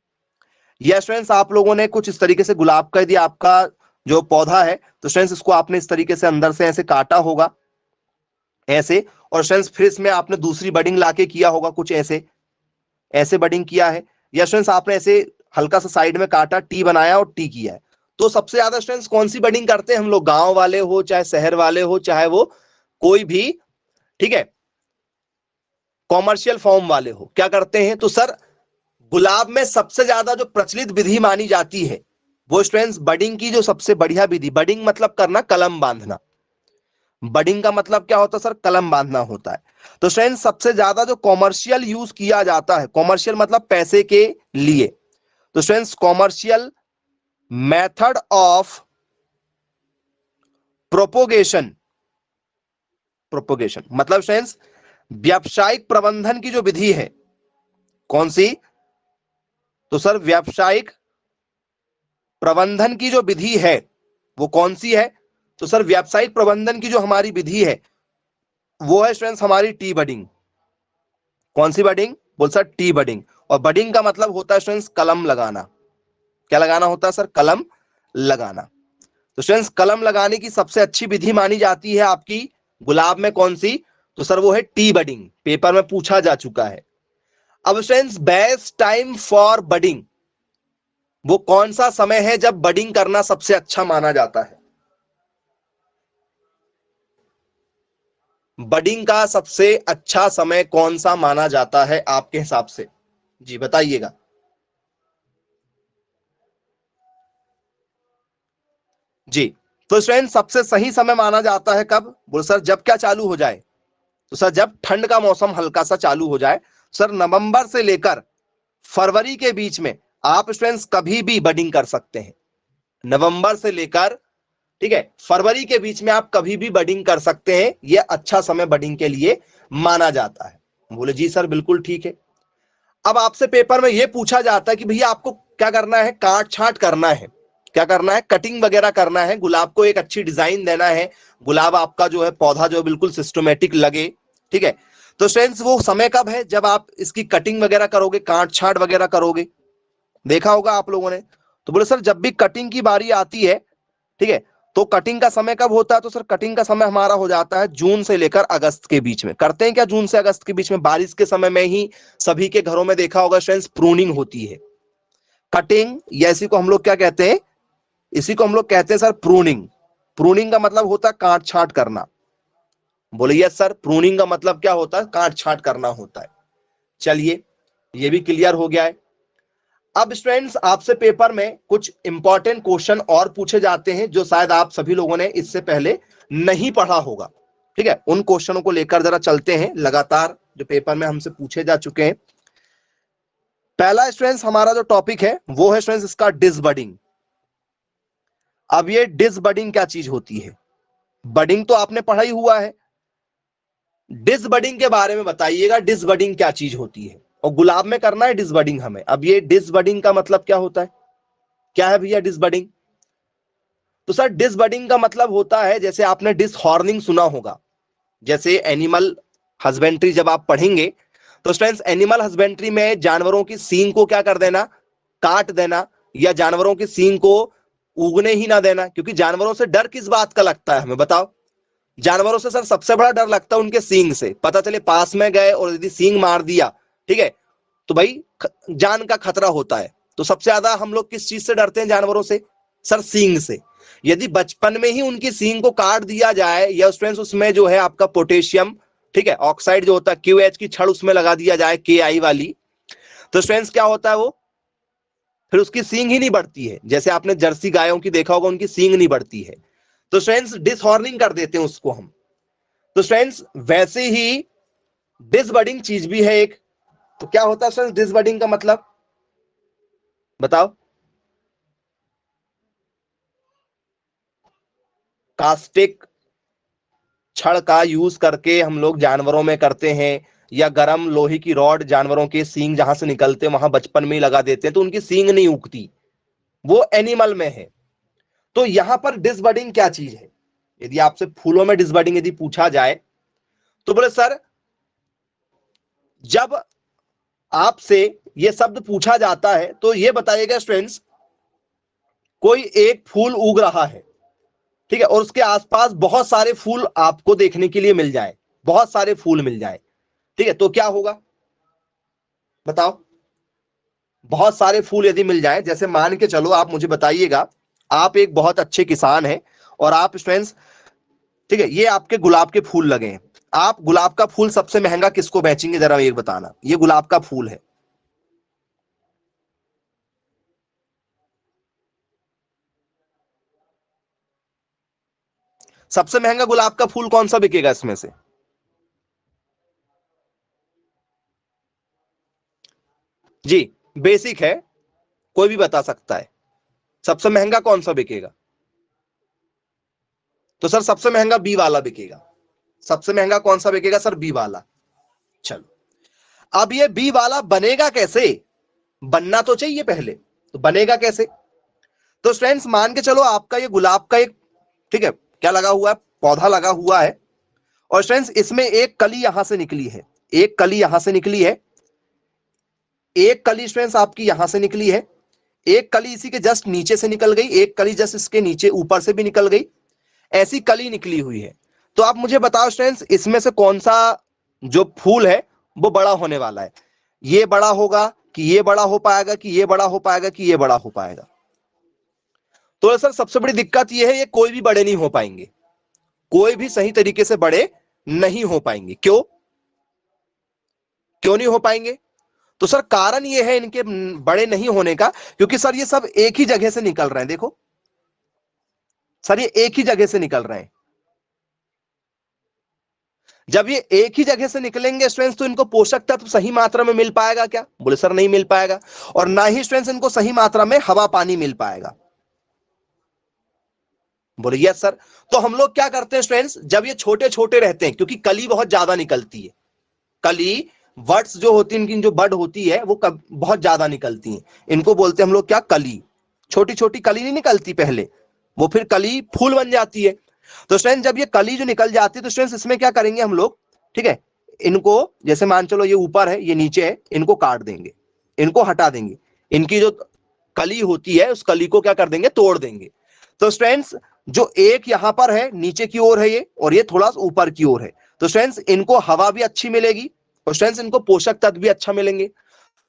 S1: या स्टूडेंट्स आप लोगों ने कुछ इस तरीके से गुलाब का यदि आपका जो पौधा है, तो स्टूडेंट्स इसको आपने इस तरीके से अंदर से ऐसे काटा होगा ऐसे, और स्टूडेंट्स फिर इसमें आपने दूसरी बडिंग लाके किया होगा कुछ ऐसे, ऐसे बडिंग किया है। या स्टूडेंट्स आपने ऐसे हल्का सा साइड में काटा, टी बनाया और टी किया है। तो सबसे ज्यादा स्टूडेंट्स कौन सी बडिंग करते हैं हम लोग? गांव वाले हो चाहे शहर वाले हो, चाहे वो कोई भी, ठीक है, कॉमर्शियल फॉर्म वाले हो, क्या करते हैं? तो सर गुलाब में सबसे ज्यादा जो प्रचलित विधि मानी जाती है वो स्टूडेंट्स बडिंग की जो सबसे बढ़िया विधि, बडिंग मतलब करना कलम बांधना, बडिंग का मतलब क्या होता है सर? कलम बांधना होता है। तो स्टूडेंट्स सबसे ज्यादा जो कॉमर्शियल यूज किया जाता है, कॉमर्शियल मतलब पैसे के लिए, तो students commercial method of propagation. Propagation मतलब फ्रेंड्स व्यावसायिक प्रबंधन की जो विधि है, कौन सी? तो सर व्यावसायिक प्रबंधन की जो विधि है वो कौन सी है? तो सर व्यावसायिक प्रबंधन की जो हमारी विधि है वो है फ्रेंड्स हमारी टी बडिंग। कौन सी बडिंग? बोल सर टी बडिंग। और बडिंग का मतलब होता है फ्रेंड्स कलम लगाना। क्या लगाना होता है सर? कलम लगाना। तो फ्रेंड्स कलम लगाने की सबसे अच्छी विधि मानी जाती है आपकी गुलाब में, कौन सी? तो सर वो है टी बडिंग। पेपर में पूछा जा चुका है। अब friends best time for budding, वो कौन सा समय है जब बडिंग करना सबसे अच्छा माना जाता है? बडिंग का सबसे अच्छा समय कौन सा माना जाता है आपके हिसाब से? जी बताइएगा। जी तो फ्रेंड सबसे सही समय माना जाता है कब? बोलो सर जब क्या चालू हो जाए? तो सर जब ठंड का मौसम हल्का सा चालू हो जाए। सर नवंबर से लेकर फरवरी के बीच में आप स्टूडेंट्स कभी भी बडिंग कर सकते हैं। नवंबर से लेकर, ठीक है, फरवरी के बीच में आप कभी भी बडिंग कर सकते हैं। यह अच्छा समय बडिंग के लिए माना जाता है। बोले जी सर बिल्कुल ठीक है। अब आपसे पेपर में यह पूछा जाता है कि भैया आपको क्या करना है? काट छाट करना है। क्या करना है? कटिंग वगैरह करना है। गुलाब को एक अच्छी डिजाइन देना है। गुलाब आपका जो है पौधा जो है बिल्कुल सिस्टमेटिक लगे। ठीक है, तो फ्रेंड्स वो समय कब है जब आप इसकी कटिंग वगैरह करोगे, काट छाट वगैरह करोगे? देखा होगा आप लोगों ने। तो बोले सर जब भी कटिंग की बारी आती है, ठीक है, तो कटिंग का समय कब होता है? तो सर कटिंग का समय हमारा हो जाता है जून से लेकर अगस्त के बीच में। करते हैं क्या जून से अगस्त के बीच में? बारिश के समय में ही सभी के घरों में देखा होगा फ्रेंड्स प्रूनिंग होती है। कटिंग या इसी को हम लोग क्या कहते हैं? इसी को हम लोग कहते हैं सर प्रूनिंग। प्रूनिंग का मतलब होता है काट छाट करना। बोले यस सर, प्रूनिंग का मतलब क्या होता है? काट छाट करना होता है। चलिए ये भी क्लियर हो गया है। अब स्टूडेंट्स आपसे पेपर में कुछ इंपॉर्टेंट क्वेश्चन और पूछे जाते हैं जो शायद आप सभी लोगों ने इससे पहले नहीं पढ़ा होगा। ठीक है, उन क्वेश्चनों को लेकर जरा चलते हैं लगातार जो पेपर में हमसे पूछे जा चुके हैं। पहला स्टूडेंट्स हमारा जो टॉपिक है वो है स्टूडेंट्स इसका डिसबडिंग। अब ये डिसबडिंग क्या चीज होती है? बडिंग तो आपने पढ़ा ही हुआ है, डिसबडिंग के बारे में बताइएगा। डिसबडिंग क्या चीज होती है? और गुलाब में करना है डिसबडिंग हमें। अब ये डिसबडिंग का मतलब क्या होता है? क्या है भैया डिसबडिंग? तो सर डिसबडिंग का मतलब होता है, जैसे आपने डिसहॉर्निंग सुना होगा। जैसे एनिमल हस्बेंड्री जब आप पढ़ेंगे तो स्टूडेंट्स एनिमल हस्बेंड्री में जानवरों की सींग को क्या कर देना? काट देना, या जानवरों की सींग को उगने ही ना देना। क्योंकि जानवरों से डर किस बात का लगता है हमें बताओ? जानवरों से सर सबसे बड़ा डर लगता है उनके सींग से। पता चले पास में गए और यदि सींग मार दिया, ठीक है, तो भाई जान का खतरा होता है। तो सबसे ज्यादा हम लोग किस चीज से डरते हैं जानवरों से? सर सींग से। यदि बचपन में ही उनकी सींग को काट दिया जाए, या स्टूडेंट्स उसमें जो है आपका पोटेशियम, ठीक है, ऑक्साइड जो होता है क्यूएच की छड़ उसमें लगा दिया जाए, के आई वाली, तो स्टूडेंट्स क्या होता है? वो फिर उसकी सींग ही नहीं बढ़ती है। जैसे आपने जर्सी गायों की देखा होगा, उनकी सींग नहीं बढ़ती है। तो स्टूडेंट्स डिसहॉर्निंग कर देते हैं उसको हम। तो स्टूडेंट्स वैसे ही डिसबडिंग चीज भी है एक। तो क्या होता है स्टूडेंट्स डिसबडिंग का मतलब? बताओ। कास्टिक छड़ का यूज करके हम लोग जानवरों में करते हैं, या गरम लोहे की रॉड जानवरों के सींग जहां से निकलते हैं वहां बचपन में ही लगा देते हैं, तो उनकी सींग नहीं उगती। वो एनिमल में है। तो यहां पर डिसबडिंग क्या चीज है? यदि आपसे फूलों में डिसबडिंग यदि पूछा जाए तो बोले सर जब आपसे यह शब्द पूछा जाता है तो यह बताइएगा स्टूडेंट्स, कोई एक फूल उग रहा है, ठीक है, और उसके आसपास बहुत सारे फूल आपको देखने के लिए मिल जाए, बहुत सारे फूल मिल जाए, ठीक है, तो क्या होगा बताओ? बहुत सारे फूल यदि मिल जाए, जैसे मान के चलो आप मुझे बताइएगा, आप एक बहुत अच्छे किसान हैं और आप स्टूडेंट्स, ठीक है, ये आपके गुलाब के फूल लगे हैं। आप गुलाब का फूल सबसे महंगा किसको बेचेंगे? जरा ये बताना। ये गुलाब का फूल है, सबसे महंगा गुलाब का फूल कौन सा बिकेगा इसमें से? जी बेसिक है, कोई भी बता सकता है। सबसे महंगा कौन सा बिकेगा? तो सर सबसे महंगा बी वाला बिकेगा। सबसे महंगा कौन सा बिकेगा सर? बी वाला। चलो, अब ये बी वाला बनेगा कैसे? बनना तो चाहिए पहले, तो बनेगा कैसे? तो फ्रेंड्स मान के चलो आपका ये गुलाब का एक, ठीक है, क्या लगा हुआ है, पौधा लगा हुआ है, और फ्रेंड्स इसमें एक कली यहां से निकली है, एक कली यहां से निकली है, एक कली फ्रेंड्स आपकी यहां से निकली है, एक कली इसी के जस्ट नीचे से निकल गई, एक कली जस्ट इसके नीचे ऊपर से भी निकल गई, ऐसी कली निकली हुई है। तो आप मुझे बताओ फ्रेंड्स इसमें से कौन सा जो फूल है वो बड़ा होने वाला है? ये बड़ा होगा कि ये बड़ा हो पाएगा, कि ये बड़ा हो पाएगा, कि ये बड़ा हो पाएगा? तो सर सबसे बड़ी दिक्कत ये है, ये कोई भी बड़े नहीं हो पाएंगे, कोई भी सही तरीके से बड़े नहीं हो पाएंगे। क्यों क्यों नहीं हो पाएंगे? तो सर कारण ये है इनके बड़े नहीं होने का, क्योंकि सर ये सब एक ही जगह से निकल रहे हैं। देखो सर ये एक ही जगह से निकल रहे हैं। जब ये एक ही जगह से निकलेंगे स्टूडेंट्स तो इनको पोषक तत्व सही मात्रा में मिल पाएगा क्या? बोले सर नहीं मिल पाएगा। और ना ही स्टूडेंट्स इनको सही मात्रा में हवा पानी मिल पाएगा। बोले यस सर। तो हम लोग क्या करते हैं स्टूडेंट्स, जब ये छोटे छोटे रहते हैं, क्योंकि कली बहुत ज्यादा निकलती है, कली वर्ड्स जो होती है इनकी, जो बड होती है वो बहुत ज्यादा निकलती हैं, इनको बोलते हैं हम लोग क्या, कली। छोटी छोटी कली नहीं निकलती पहले, वो फिर कली फूल बन जाती है। तो स्टूडेंट जब ये कली जो निकल जाती है तो स्टूडेंट्स इसमें क्या करेंगे हम लोग, ठीक है, इनको जैसे मान चलो ये ऊपर है ये नीचे है, इनको काट देंगे, इनको हटा देंगे, इनकी जो कली होती है उस कली को क्या कर देंगे, तोड़ देंगे। तो स्टूडेंट्स जो एक यहां पर है नीचे की ओर है ये, और ये थोड़ा सा ऊपर की ओर है, तो स्टूडेंट्स इनको हवा भी अच्छी मिलेगी और स्टूडेंट्स इनको पोषक तत्व भी अच्छा मिलेंगे।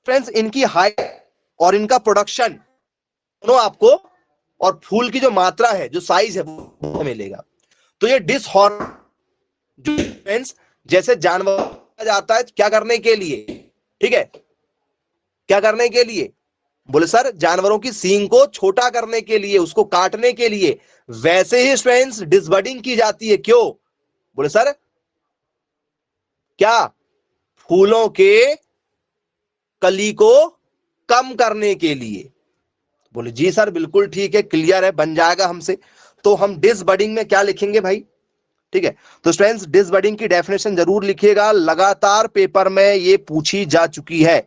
S1: फ्रेंड्स इनकी हाइट और इनका प्रोडक्शन दोनों आपको, और फूल की जो मात्रा है, जो साइज है वो मिलेगा। तो ये डिसहार्मोनी जो फ्रेंड्स जैसे जानवर जाता है क्या करने के लिए, ठीक है, क्या करने के लिए? बोले सर जानवरों की सींग को छोटा करने के लिए, उसको काटने के लिए। वैसे ही फ्रेंड्स डिसबडिंग की जाती है। क्यों? बोले सर क्या? फूलों के कली को कम करने के लिए। बोले जी सर बिल्कुल ठीक है, क्लियर है, बन जाएगा हमसे। तो हम डिसबडिंग में क्या लिखेंगे भाई, ठीक है? तो स्टूडेंट्स डिसबडिंग की डेफिनेशन जरूर लिखिएगा, लगातार पेपर में ये पूछी जा चुकी है।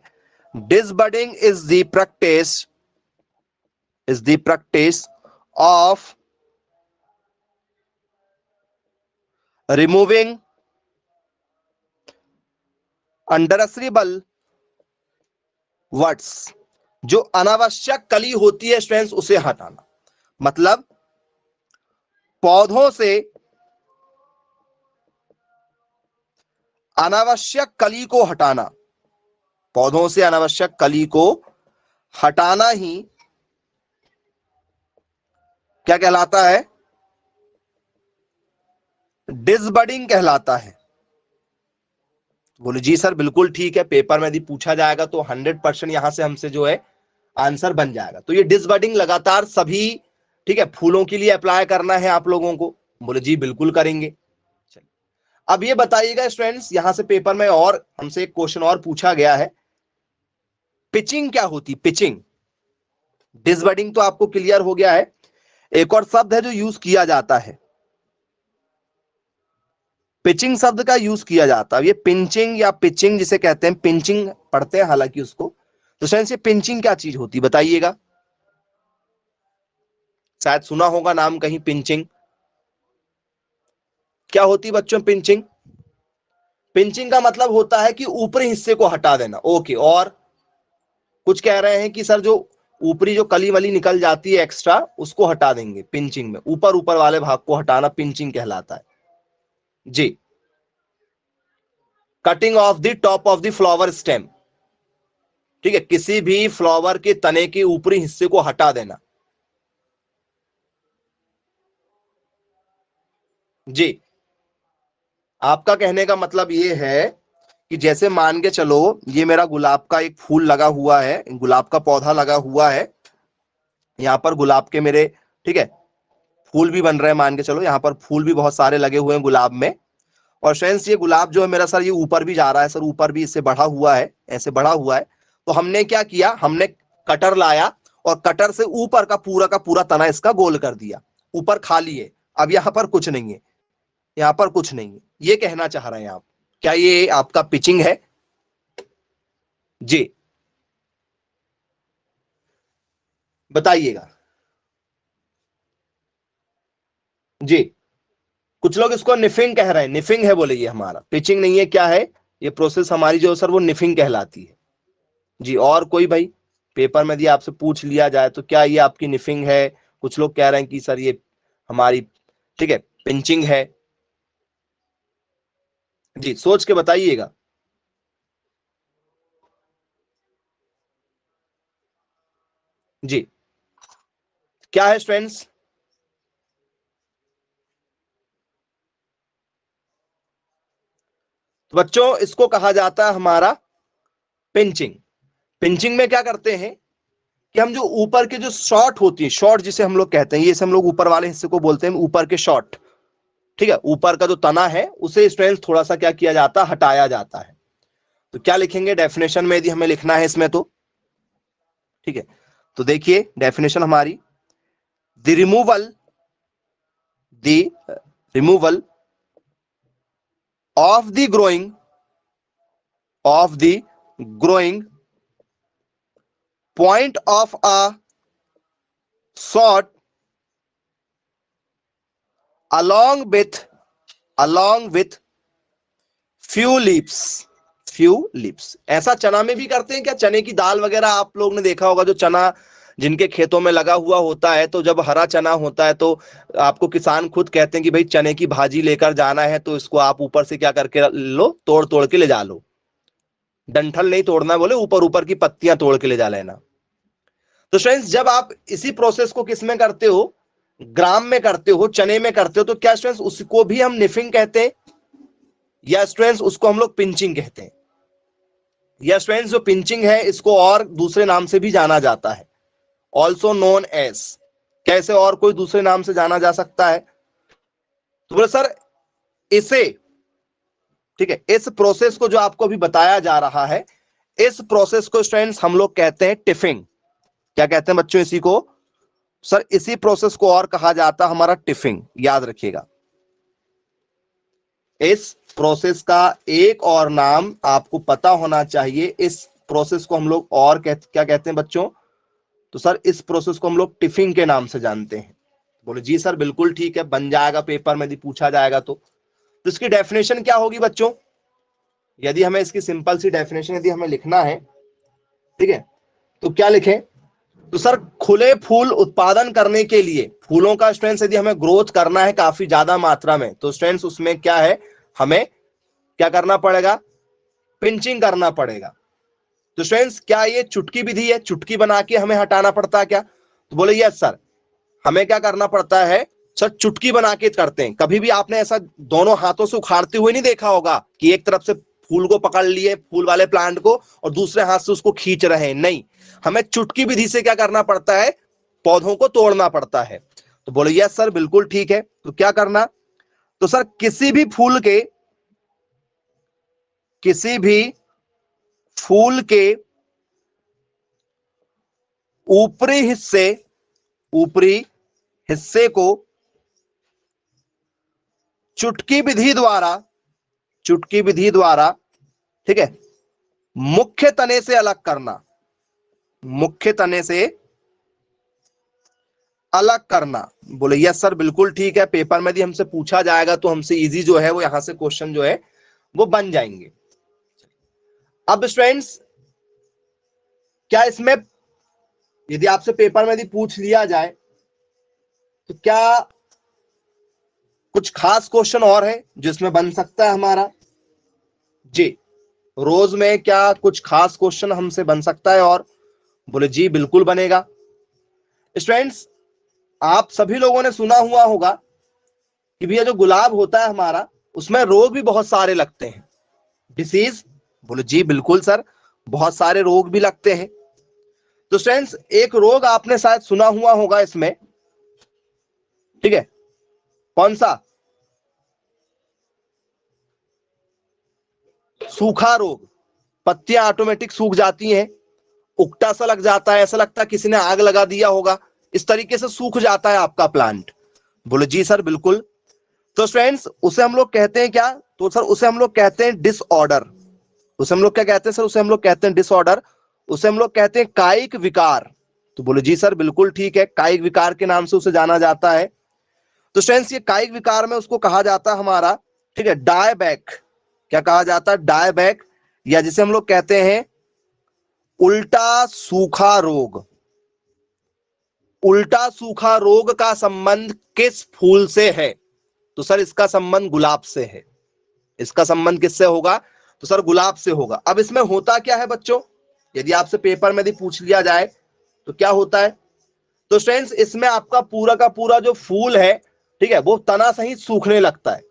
S1: Disbudding is the practice of removing undesirable words, जो अनावश्यक कली होती है स्टूडेंट्स उसे हटाना। मतलब पौधों से अनावश्यक कली को हटाना, पौधों से अनावश्यक कली को हटाना ही क्या कहलाता है? डिसबडिंग कहलाता है। बोले जी सर बिल्कुल ठीक है, पेपर में यदि पूछा जाएगा तो 100% यहां से हमसे जो है आंसर बन जाएगा। तो ये डिसबडिंग लगातार सभी, ठीक है, फूलों के लिए अप्लाई करना है आप लोगों को। बोले जी बिल्कुल करेंगे। चलिए अब ये बताइएगा स्टूडेंट्स, यहां से पेपर में और हमसे एक क्वेश्चन और पूछा गया है, पिचिंग क्या होती? पिचिंग, डिसबडिंग तो आपको क्लियर हो गया है, एक और शब्द है जो यूज किया जाता है, पिचिंग शब्द का यूज किया जाता है। ये पिंचिंग या पिचिंग जिसे कहते हैं, पिंचिंग पढ़ते हैं हालांकि उसको। तो फ्रेंड्स ये पिंचिंग क्या चीज होती बताइएगा? शायद सुना होगा नाम कहीं, पिंचिंग क्या होती बच्चों? पिंचिंग, पिंचिंग का मतलब होता है कि ऊपरी हिस्से को हटा देना। ओके, और कुछ कह रहे हैं कि सर जो ऊपरी जो कली वली निकल जाती है एक्स्ट्रा, उसको हटा देंगे पिंचिंग में, ऊपर ऊपर वाले भाग को हटाना पिंचिंग कहलाता है जी। Cutting off the top of the flower stem, ठीक है, किसी भी फ्लावर के तने के ऊपरी हिस्से को हटा देना जी। आपका कहने का मतलब ये है कि जैसे मान के चलो ये मेरा गुलाब का एक फूल लगा हुआ है, गुलाब का पौधा लगा हुआ है, यहां पर गुलाब के मेरे, ठीक है, फूल भी बन रहे हैं, मान के चलो यहां पर फूल भी बहुत सारे लगे हुए हैं गुलाब में। और फ्रेंड्स ये गुलाब जो है मेरा सर ये ऊपर भी जा रहा है, सर ऊपर भी इससे बढ़ा हुआ है, ऐसे बढ़ा हुआ है। तो हमने क्या किया, हमने कटर लाया और कटर से ऊपर का पूरा तना इसका गोल कर दिया, ऊपर खाली है, अब यहां पर कुछ नहीं है, यहां पर कुछ नहीं है, ये कहना चाह रहे हैं आप। क्या ये आपका पिचिंग है? जी बताइएगा। जी कुछ लोग इसको निफिंग कह रहे हैं, निफिंग है बोले, ये हमारा पिचिंग नहीं है, क्या है ये प्रोसेस हमारी जो सर वो निफिंग कहलाती है। जी और कोई भाई, पेपर में यदि आपसे पूछ लिया जाए तो क्या ये आपकी निफिंग है? कुछ लोग कह रहे हैं कि सर ये हमारी, ठीक है, पिंचिंग है। जी सोच के बताइएगा। जी क्या है स्टूडेंट्स? तो बच्चों इसको कहा जाता है हमारा पिंचिंग। पिंचिंग में क्या करते हैं कि हम जो ऊपर के जो शॉर्ट होती है, शॉर्ट जिसे हम लोग कहते हैं, ये हम लोग ऊपर वाले हिस्से को बोलते हैं ऊपर के शॉर्ट, ठीक है, ऊपर का जो तना है उसे स्ट्रेंथ थोड़ा सा क्या किया जाता है, हटाया जाता है। तो क्या लिखेंगे डेफिनेशन में यदि हमें लिखना है इसमें तो? ठीक है, तो देखिए डेफिनेशन हमारी, the removal, the removal of the growing, of the growing point of a short along with, along with few leaves, few leaves। ऐसा चना में भी करते हैं क्या? चने की दाल वगैरह आप लोग ने देखा होगा, जो चना जिनके खेतों में लगा हुआ होता है, तो जब हरा चना होता है तो आपको किसान खुद कहते हैं कि भाई चने की भाजी लेकर जाना है तो इसको आप ऊपर से क्या करके लो, तोड़ तोड़ के ले जा लो। डंठल नहीं तोड़ना बोले, ऊपर ऊपर की पत्तियां तोड़ के ले जा लेना। तो फ्रेंड्स जब आप इसी प्रोसेस को किस में करते हो, ग्राम में करते हो, चने में करते हो, तो क्या स्टूडेंट्स उसको भी हम निफिंग कहते हैं, या स्टूडेंट्स उसको हम लोग पिंचिंग कहते हैं? या स्टूडेंट्स जो पिंचिंग है इसको और दूसरे नाम से भी जाना जाता है, ऑल्सो नोन एज, कैसे और कोई दूसरे नाम से जाना जा सकता है? तो बोले सर इसे, ठीक है, इस प्रोसेस को जो आपको अभी बताया जा रहा है, इस प्रोसेस को स्टूडेंट्स हम लोग कहते हैं टिफिंग। क्या कहते हैं बच्चों इसी को? सर इसी प्रोसेस को और कहा जाता है हमारा टिफिंग, याद रखिएगा। इस प्रोसेस का एक और नाम आपको पता होना चाहिए, इस प्रोसेस को हम लोग और क्या कहते हैं बच्चों? तो सर इस प्रोसेस को हम लोग टिफिंग के नाम से जानते हैं। बोले जी सर बिल्कुल ठीक है, बन जाएगा पेपर में यदि पूछा जाएगा तो इसकी डेफिनेशन क्या होगी बच्चों? यदि हमें इसकी सिंपल सी डेफिनेशन यदि हमें लिखना है, ठीक है, तो क्या लिखें? तो सर खुले फूल उत्पादन करने के लिए, फूलों का स्ट्रेंथ यदि हमें ग्रोथ करना है काफी ज्यादा मात्रा में, तो स्ट्रेंथ उसमें क्या है, हमें क्या करना पड़ेगा? पिंचिंग करना पड़ेगा। तो स्टूडेंट्स क्या ये चुटकी विधि है, चुटकी बना के हमें हटाना पड़ता है क्या? तो बोले यस सर, हमें क्या करना पड़ता है सर, चुटकी बना के करते हैं। कभी भी आपने ऐसा दोनों हाथों से उखाड़ते हुए नहीं देखा होगा कि एक तरफ से फूल को पकड़ लिए, फूल वाले प्लांट को, और दूसरे हाथ से उसको खींच रहे हैं, नहीं, हमें चुटकी विधि से क्या करना पड़ता है, पौधों को तोड़ना पड़ता है। तो बोले यस सर बिल्कुल ठीक है, तो क्या करना? तो सर किसी भी फूल के, किसी भी फूल के ऊपरी हिस्से, ऊपरी हिस्से को चुटकी विधि द्वारा, चुटकी विधि द्वारा, ठीक है, मुख्य तने से अलग करना, मुख्य तने से अलग करना। बोले यस सर बिल्कुल ठीक है, पेपर में यदि हमसे पूछा जाएगा तो हमसे इजी जो है वो यहां से क्वेश्चन जो है वो बन जाएंगे। अब स्टूडेंट्स क्या इसमें यदि आपसे पेपर में यदि पूछ लिया जाए तो क्या कुछ खास क्वेश्चन और है जिसमें बन सकता है हमारा? जी रोज में क्या कुछ खास क्वेश्चन हमसे बन सकता है और? बोले जी बिल्कुल बनेगा। स्टूडेंट्स आप सभी लोगों ने सुना हुआ होगा कि भैया जो गुलाब होता है हमारा, उसमें रोग भी बहुत सारे लगते हैं, डिसीज। बोले जी बिल्कुल सर, बहुत सारे रोग भी लगते हैं। तो स्टूडेंट्स एक रोग आपने शायद सुना हुआ होगा इसमें, ठीक है, कौन सा? सूखा रोग, पत्तियां ऑटोमेटिक सूख जाती हैं उकटा सा लग जाता है, ऐसा लगता है किसी ने आग लगा दिया होगा, इस तरीके से सूख जाता है आपका प्लांट। बोले जी सर बिल्कुल। तो फ्रेंड्स उसे हम लोग कहते हैं क्या, तो सर उसे हम लोग कहते हैं डिसऑर्डर। उसे हम लोग क्या कहते हैं सर, उसे हम लोग कहते हैं डिसऑर्डर, उसे हम लोग कहते हैं कायिक विकार। तो बोले जी सर बिल्कुल ठीक है, कायिक विकार के नाम से उसे जाना जाता है। तो फ्रेंड्स ये कायिक विकार में उसको कहा जाता है हमारा, ठीक है, डायबैक। क्या कहा जाता है, डायबैक, या जिसे हम लोग कहते हैं उल्टा सूखा रोग। उल्टा सूखा रोग का संबंध किस फूल से है, तो सर इसका संबंध गुलाब से है। इसका संबंध किससे होगा, तो सर गुलाब से होगा। अब इसमें होता क्या है बच्चों, यदि आपसे पेपर में यदि पूछ लिया जाए तो क्या होता है, तो फ्रेंड्स इसमें आपका पूरा का पूरा जो फूल है, ठीक है, वो तना सहित सूखने लगता है।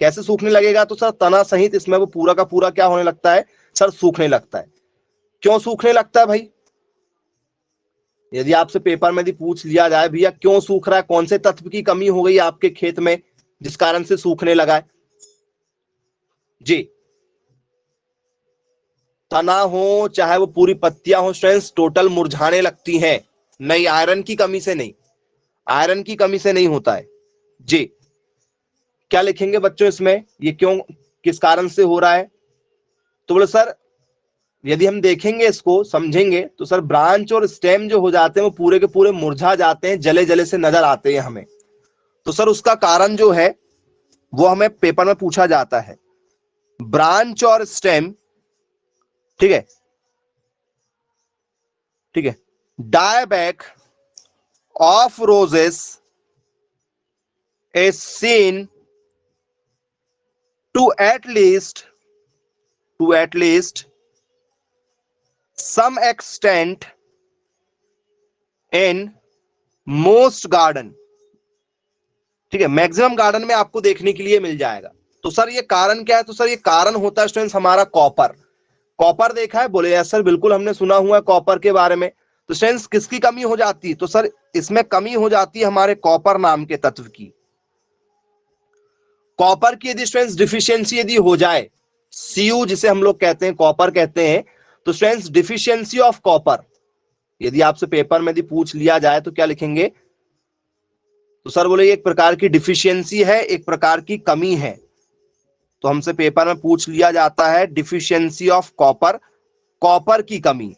S1: कैसे सूखने लगेगा, तो सर तना सहित इसमें वो पूरा का पूरा क्या होने लगता है सर, सूखने लगता है। क्यों सूखने लगता है भाई, यदि आपसे पेपर में यदि पूछ लिया जाए भैया क्यों सूख रहा है, कौन से तत्व की कमी हो गई आपके खेत में जिस कारण से सूखने लगा है, जी तना हो चाहे वो पूरी पत्तियां हो फ्रेंड्स, टोटल मुरझाने लगती हैं। नहीं, आयरन की कमी से नहीं, आयरन की कमी से नहीं होता है जी। क्या लिखेंगे बच्चों इसमें, ये क्यों किस कारण से हो रहा है, तो बोले सर यदि हम देखेंगे इसको समझेंगे तो सर ब्रांच और स्टेम जो हो जाते हैं वो पूरे के पूरे मुरझा जाते हैं, जले जले से नजर आते हैं हमें। तो सर उसका कारण जो है वो हमें पेपर में पूछा जाता है। ब्रांच और स्टेम, ठीक है, ठीक है, dieback of roses is seen to at least some extent in most garden, ठीक है, मैक्सिमम गार्डन में आपको देखने के लिए मिल जाएगा। तो सर ये कारण क्या है, तो सर ये कारण होता है स्टूडेंट्स हमारा कॉपर। कॉपर देखा है, बोले यस सर बिल्कुल हमने सुना हुआ है कॉपर के बारे में। तो स्टूडेंट्स किसकी कमी हो जाती है, तो सर इसमें कमी हो जाती है हमारे कॉपर नाम के तत्व की। कॉपर की यदि स्टूडेंट्स डिफिशियंसी यदि हो जाए, सीयू जिसे हम लोग कहते हैं कॉपर कहते हैं, तो स्टूडेंट्स डिफिशियंसी ऑफ कॉपर यदि आपसे पेपर में यदि पूछ लिया जाए तो क्या लिखेंगे, तो सर बोले एक प्रकार की डिफिशियंसी है, एक प्रकार की कमी है। तो हमसे पेपर में पूछ लिया जाता है डिफिशियंसी ऑफ कॉपर, कॉपर की कमी।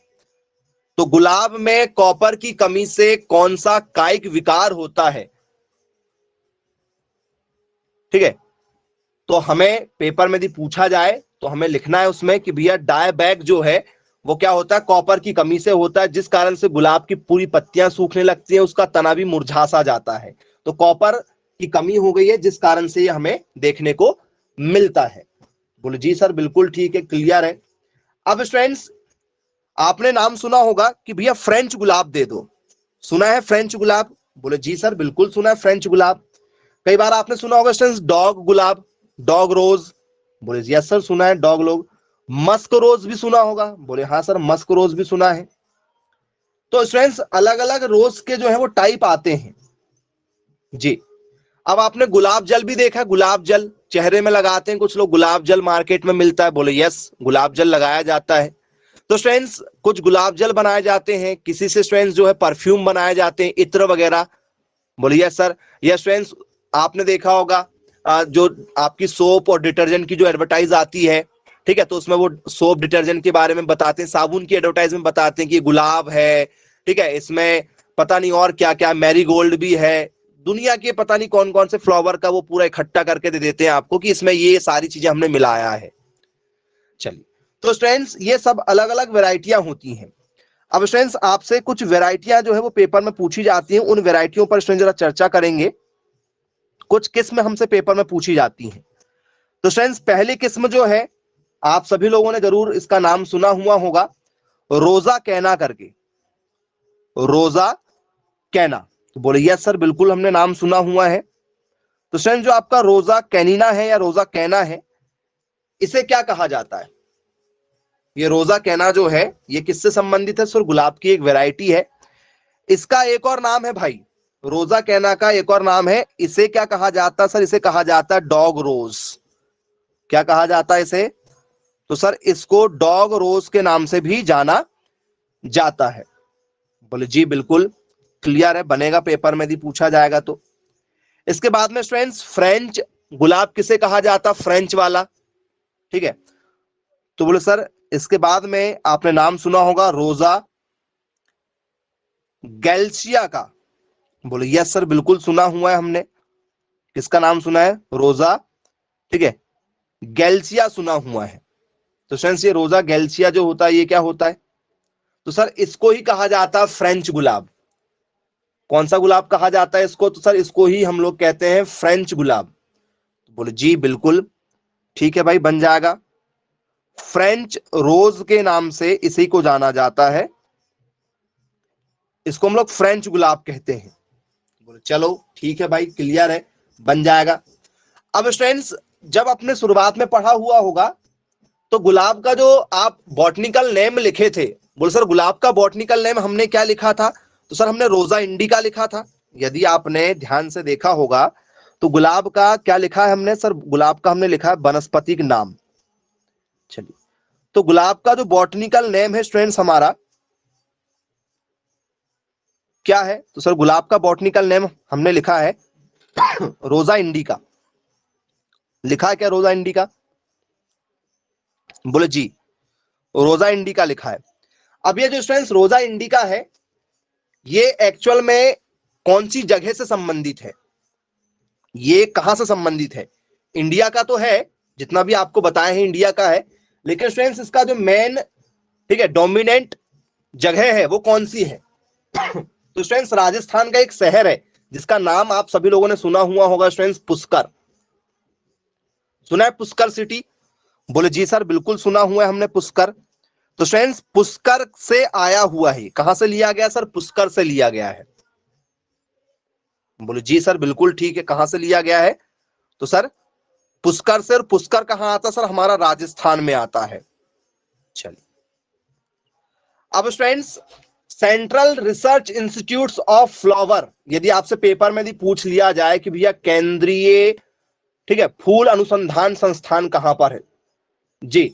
S1: तो गुलाब में कॉपर की कमी से कौन सा कायिक विकार होता है, ठीक है, तो हमें पेपर में यदि पूछा जाए तो हमें लिखना है उसमें कि भैया डायबैक जो है वो क्या होता है, कॉपर की कमी से होता है, जिस कारण से गुलाब की पूरी पत्तियां सूखने लगती हैं, उसका तना भी मुरझा सा जाता है। तो कॉपर की कमी हो गई है जिस कारण से ये हमें देखने को मिलता है। बोले जी सर बिल्कुल ठीक है, क्लियर है। अब स्टूडेंट्स आपने नाम सुना होगा कि भैया फ्रेंच गुलाब दे दो, सुना है फ्रेंच गुलाब, बोले जी सर बिल्कुल सुना है फ्रेंच गुलाब। कई बार आपने सुना होगा स्टूडेंट्स डॉग गुलाब, डॉग रोज, बोले यस सर सुना है डॉग लोग। मस्क रोज भी सुना होगा, बोले हाँ सर मस्क रोज भी सुना है। तो स्टूडेंट्स अलग अलग रोज के जो है वो टाइप आते हैं जी। अब आपने गुलाब जल भी देखा है, गुलाब जल चेहरे में लगाते हैं कुछ लोग, गुलाब जल मार्केट में मिलता है, बोले यस गुलाब जल लगाया जाता है। तो स्टूडेंट्स कुछ गुलाब जल बनाए जाते हैं, किसी से स्टूडेंट्स जो है परफ्यूम बनाए जाते हैं, इत्र वगैरह, बोले यस सर। यस स्टूडेंट्स आपने देखा होगा जो आपकी सोप और डिटर्जेंट की जो एडवर्टाइज आती है, ठीक है, तो उसमें वो सोप डिटर्जेंट के बारे में बताते हैं, साबुन की एडवर्टाइजमेंट बताते हैं कि गुलाब है, ठीक है, इसमें पता नहीं और क्या क्या, मैरीगोल्ड भी है, दुनिया के पता नहीं कौन कौन से फ्लावर का वो पूरा इकट्ठा करके दे देते हैं आपको कि इसमें ये सारी चीजें हमने मिलाया है। चलिए, तो स्टूडेंट्स ये सब अलग अलग वेराइटियां होती हैं। अब स्टूडेंट्स आपसे कुछ वेराइटियां जो है वो पेपर में पूछी जाती हैं, उन वेराइटियों पर स्टूडेंट जरा चर्चा करेंगे। कुछ किस्म हमसे पेपर में पूछी जाती हैं। तो फ्रेंड्स पहली किस्म जो है आप सभी लोगों ने जरूर इसका नाम सुना हुआ होगा, रोजा कैना करके, रोजा कैना। तो बोले यस सर बिल्कुल हमने नाम सुना हुआ है। तो फ्रेंड्स जो आपका रोजा कैनिना है या रोजा कैना है, इसे क्या कहा जाता है, ये रोजा कैना जो है ये किससे संबंधित है, सर गुलाब की एक वैरायटी है। इसका एक और नाम है भाई, रोजा कैना का एक और नाम है, इसे क्या कहा जाता है सर, इसे कहा जाता है डॉग रोज। क्या कहा जाता है इसे, तो सर इसको डॉग रोज के नाम से भी जाना जाता है? बोले जी बिल्कुल क्लियर है, बनेगा पेपर में यदि पूछा जाएगा तो। इसके बाद में स्टूडेंट्स फ्रेंच गुलाब किसे कहा जाता? फ्रेंच वाला, ठीक है। तो बोले सर इसके बाद में आपने नाम सुना होगा रोजा गैल्सिया का। बोले यस सर बिल्कुल सुना हुआ है हमने। किसका नाम सुना है? रोजा, ठीक है, गैल्सिया सुना हुआ है। तो फ्रेंड्स ये रोजा गैल्सिया जो होता है ये क्या होता है? तो सर इसको ही कहा जाता है फ्रेंच गुलाब। कौन सा गुलाब कहा जाता है इसको? तो सर इसको ही हम लोग कहते हैं फ्रेंच गुलाब। तो बोले जी बिल्कुल ठीक है भाई, बन जाएगा। फ्रेंच रोज के नाम से इसी को जाना जाता है, इसको हम लोग फ्रेंच गुलाब कहते हैं। बोले चलो ठीक है भाई, क्लियर है, बन जाएगा। अब स्टूडेंट्स जब आपने शुरुआत में पढ़ा हुआ होगा तो गुलाब का जो आप बॉटनिकल नेम लिखे थे, बोले सर गुलाब का बॉटनिकल नेम हमने क्या लिखा था? तो सर हमने रोजा इंडिका लिखा था। यदि आपने ध्यान से देखा होगा तो गुलाब का क्या लिखा है हमने? सर गुलाब का हमने लिखा है वनस्पतिक नाम। चलिए, तो गुलाब का जो बॉटनिकल नेम है स्टूडेंट्स हमारा क्या है? तो सर गुलाब का बॉटनिकल नेम हमने लिखा है रोजा इंडिका। लिखा है क्या रोजा इंडिका? बोले जी रोजा इंडिका लिखा है। अब ये जो स्टूडेंट्स रोजा इंडिका है ये एक्चुअल में कौन सी जगह से संबंधित है? ये कहां से संबंधित है? इंडिया का तो है, जितना भी आपको बताया है इंडिया का है, लेकिन स्टूडेंट्स इसका जो मेन, ठीक है, डोमिनेंट जगह है वो कौन सी है? तो स्टूडेंट्स राजस्थान का एक शहर है जिसका नाम आप सभी लोगों ने सुना हुआ होगा स्टूडेंट्स, पुष्कर। सुना है पुष्कर सिटी? बोले जी सर बिल्कुल सुना हुआ है हमने पुष्कर। तो स्टूडेंट्स पुष्कर से आया हुआ है। कहां से लिया गया सर? पुष्कर से लिया गया है। बोले जी सर बिल्कुल ठीक है, कहां से लिया गया है? तो सर पुष्कर से। और पुष्कर कहां आता है सर? हमारा राजस्थान में आता है। चलिए, अब students central research institutes of flower, यदि आपसे पेपर में यदि पूछ लिया जाए कि भैया केंद्रीय, ठीक है, फूल अनुसंधान संस्थान कहां पर है? जी,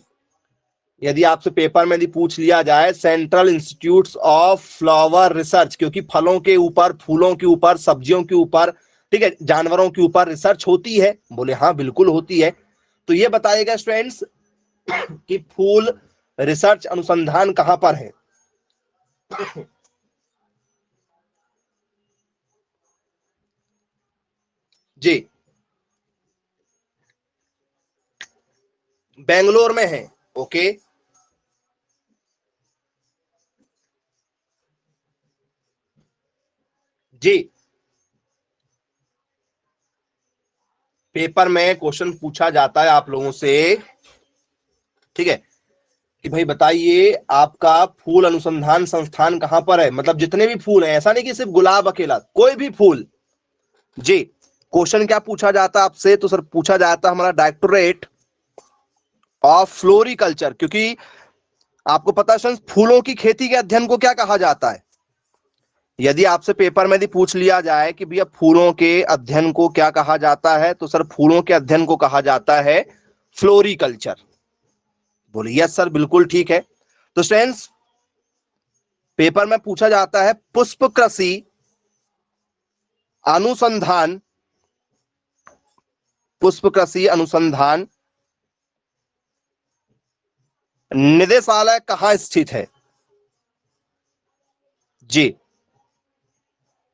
S1: यदि आपसे पेपर में यदि पूछ लिया जाए central institutes of flower research, क्योंकि फलों के ऊपर, फूलों के ऊपर, सब्जियों के ऊपर, ठीक है, जानवरों के ऊपर रिसर्च होती है। बोले हाँ बिल्कुल होती है। तो ये बताइएगा स्टूडेंट्स कि फूल रिसर्च अनुसंधान कहां पर है? जी बेंगलोर में है। ओके, जी पेपर में क्वेश्चन पूछा जाता है आप लोगों से, ठीक है, कि भाई बताइए आपका फूल अनुसंधान संस्थान कहां पर है? मतलब जितने भी फूल हैं, ऐसा नहीं कि सिर्फ गुलाब अकेला, कोई भी फूल। जी क्वेश्चन क्या पूछा जाता है आपसे? तो सर पूछा जाता है हमारा डायरेक्टोरेट ऑफ फ्लोरिकल्चर, क्योंकि आपको पता है फूलों की खेती के अध्ययन को क्या कहा जाता है? यदि आपसे पेपर में यदि पूछ लिया जाए कि भैया फूलों के अध्ययन को क्या कहा जाता है, तो सर फूलों के अध्ययन को कहा जाता है फ्लोरिकल्चर। बोलिए यस सर बिल्कुल ठीक है। तो स्टूडेंट्स पेपर में पूछा जाता है पुष्प कृषि अनुसंधान, पुष्प कृषि अनुसंधान निदेशालय कहां स्थित है? जी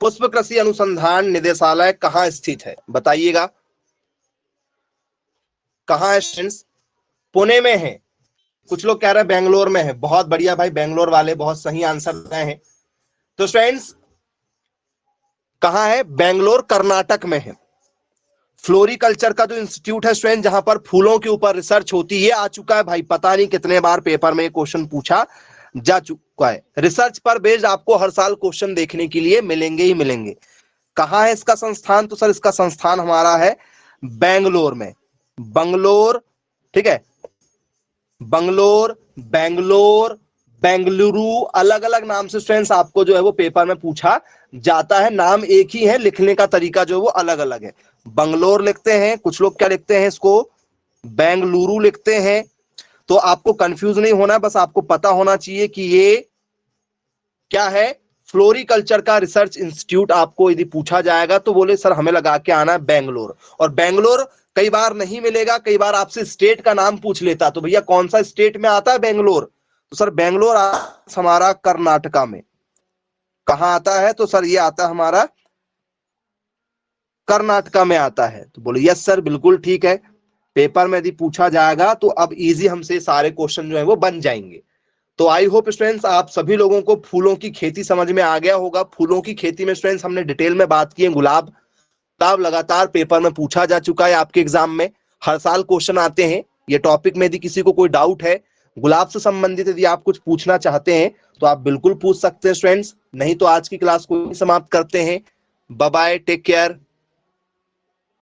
S1: पुष्प कृषि अनुसंधान निदेशालय कहां स्थित है बताइएगा? कहां है स्टूडेंट्स? पुणे में है। कुछ लोग कह रहे हैं बेंगलोर में है। बहुत बढ़िया भाई, बेंगलोर वाले बहुत सही आंसर दिए हैं। तो स्टूडेंट्स कहां है? बेंगलोर कर्नाटक में है। फ्लोरिकल्चर का जो इंस्टीट्यूट है स्टूडेंट, जहां पर फूलों के ऊपर रिसर्च होती है, आ चुका है भाई, पता नहीं कितने बार पेपर में क्वेश्चन पूछा जा चुका है। रिसर्च पर बेस्ड आपको हर साल क्वेश्चन देखने के लिए मिलेंगे ही मिलेंगे। कहां है इसका संस्थान? तो सर इसका संस्थान हमारा है बेंगलोर में। बंगलोर, ठीक है, बंगलोर, बेंगलोर, बेंगलुरु, अलग अलग नाम से स्टूडेंट्स आपको जो है वो पेपर में पूछा जाता है। नाम एक ही है, लिखने का तरीका जो है वो अलग अलग है। बंगलोर लिखते हैं, कुछ लोग क्या लिखते हैं इसको? बेंगलुरु लिखते हैं। तो आपको कंफ्यूज नहीं होना, बस आपको पता होना चाहिए कि ये क्या है, फ्लोरिकल्चर का रिसर्च इंस्टीट्यूट आपको यदि पूछा जाएगा तो बोले सर हमें लगा के आना है बेंगलोर, और बेंगलोर कई बार नहीं मिलेगा, कई बार आपसे स्टेट का नाम पूछ लेता तो भैया कौन सा स्टेट में आता है बेंगलोर, तो सर बेंगलोर हमारा कर्नाटका में। कहां आता है, तो सर ये आता है हमारा कर्नाटका में आता है। तो बोले यस सर बिल्कुल ठीक है, पेपर में यदि पूछा जाएगा तो अब इजी हमसे सारे क्वेश्चन जो है वो बन जाएंगे। तो आई होप स्टूडेंट्स आप सभी लोगों को फूलों की खेती समझ में आ गया होगा। फूलों की खेती में स्टूडेंट्स हमने डिटेल में बात की है। गुलाब, गुलाब लगातार पेपर में पूछा जा चुका है, आपके एग्जाम में हर साल क्वेश्चन आते हैं। ये टॉपिक में यदि किसी को कोई डाउट है गुलाब से संबंधित, यदि आप कुछ पूछना चाहते हैं तो आप बिल्कुल पूछ सकते हैं स्टूडेंट्स। नहीं तो आज की क्लास को समाप्त करते हैं। Bye bye, take care.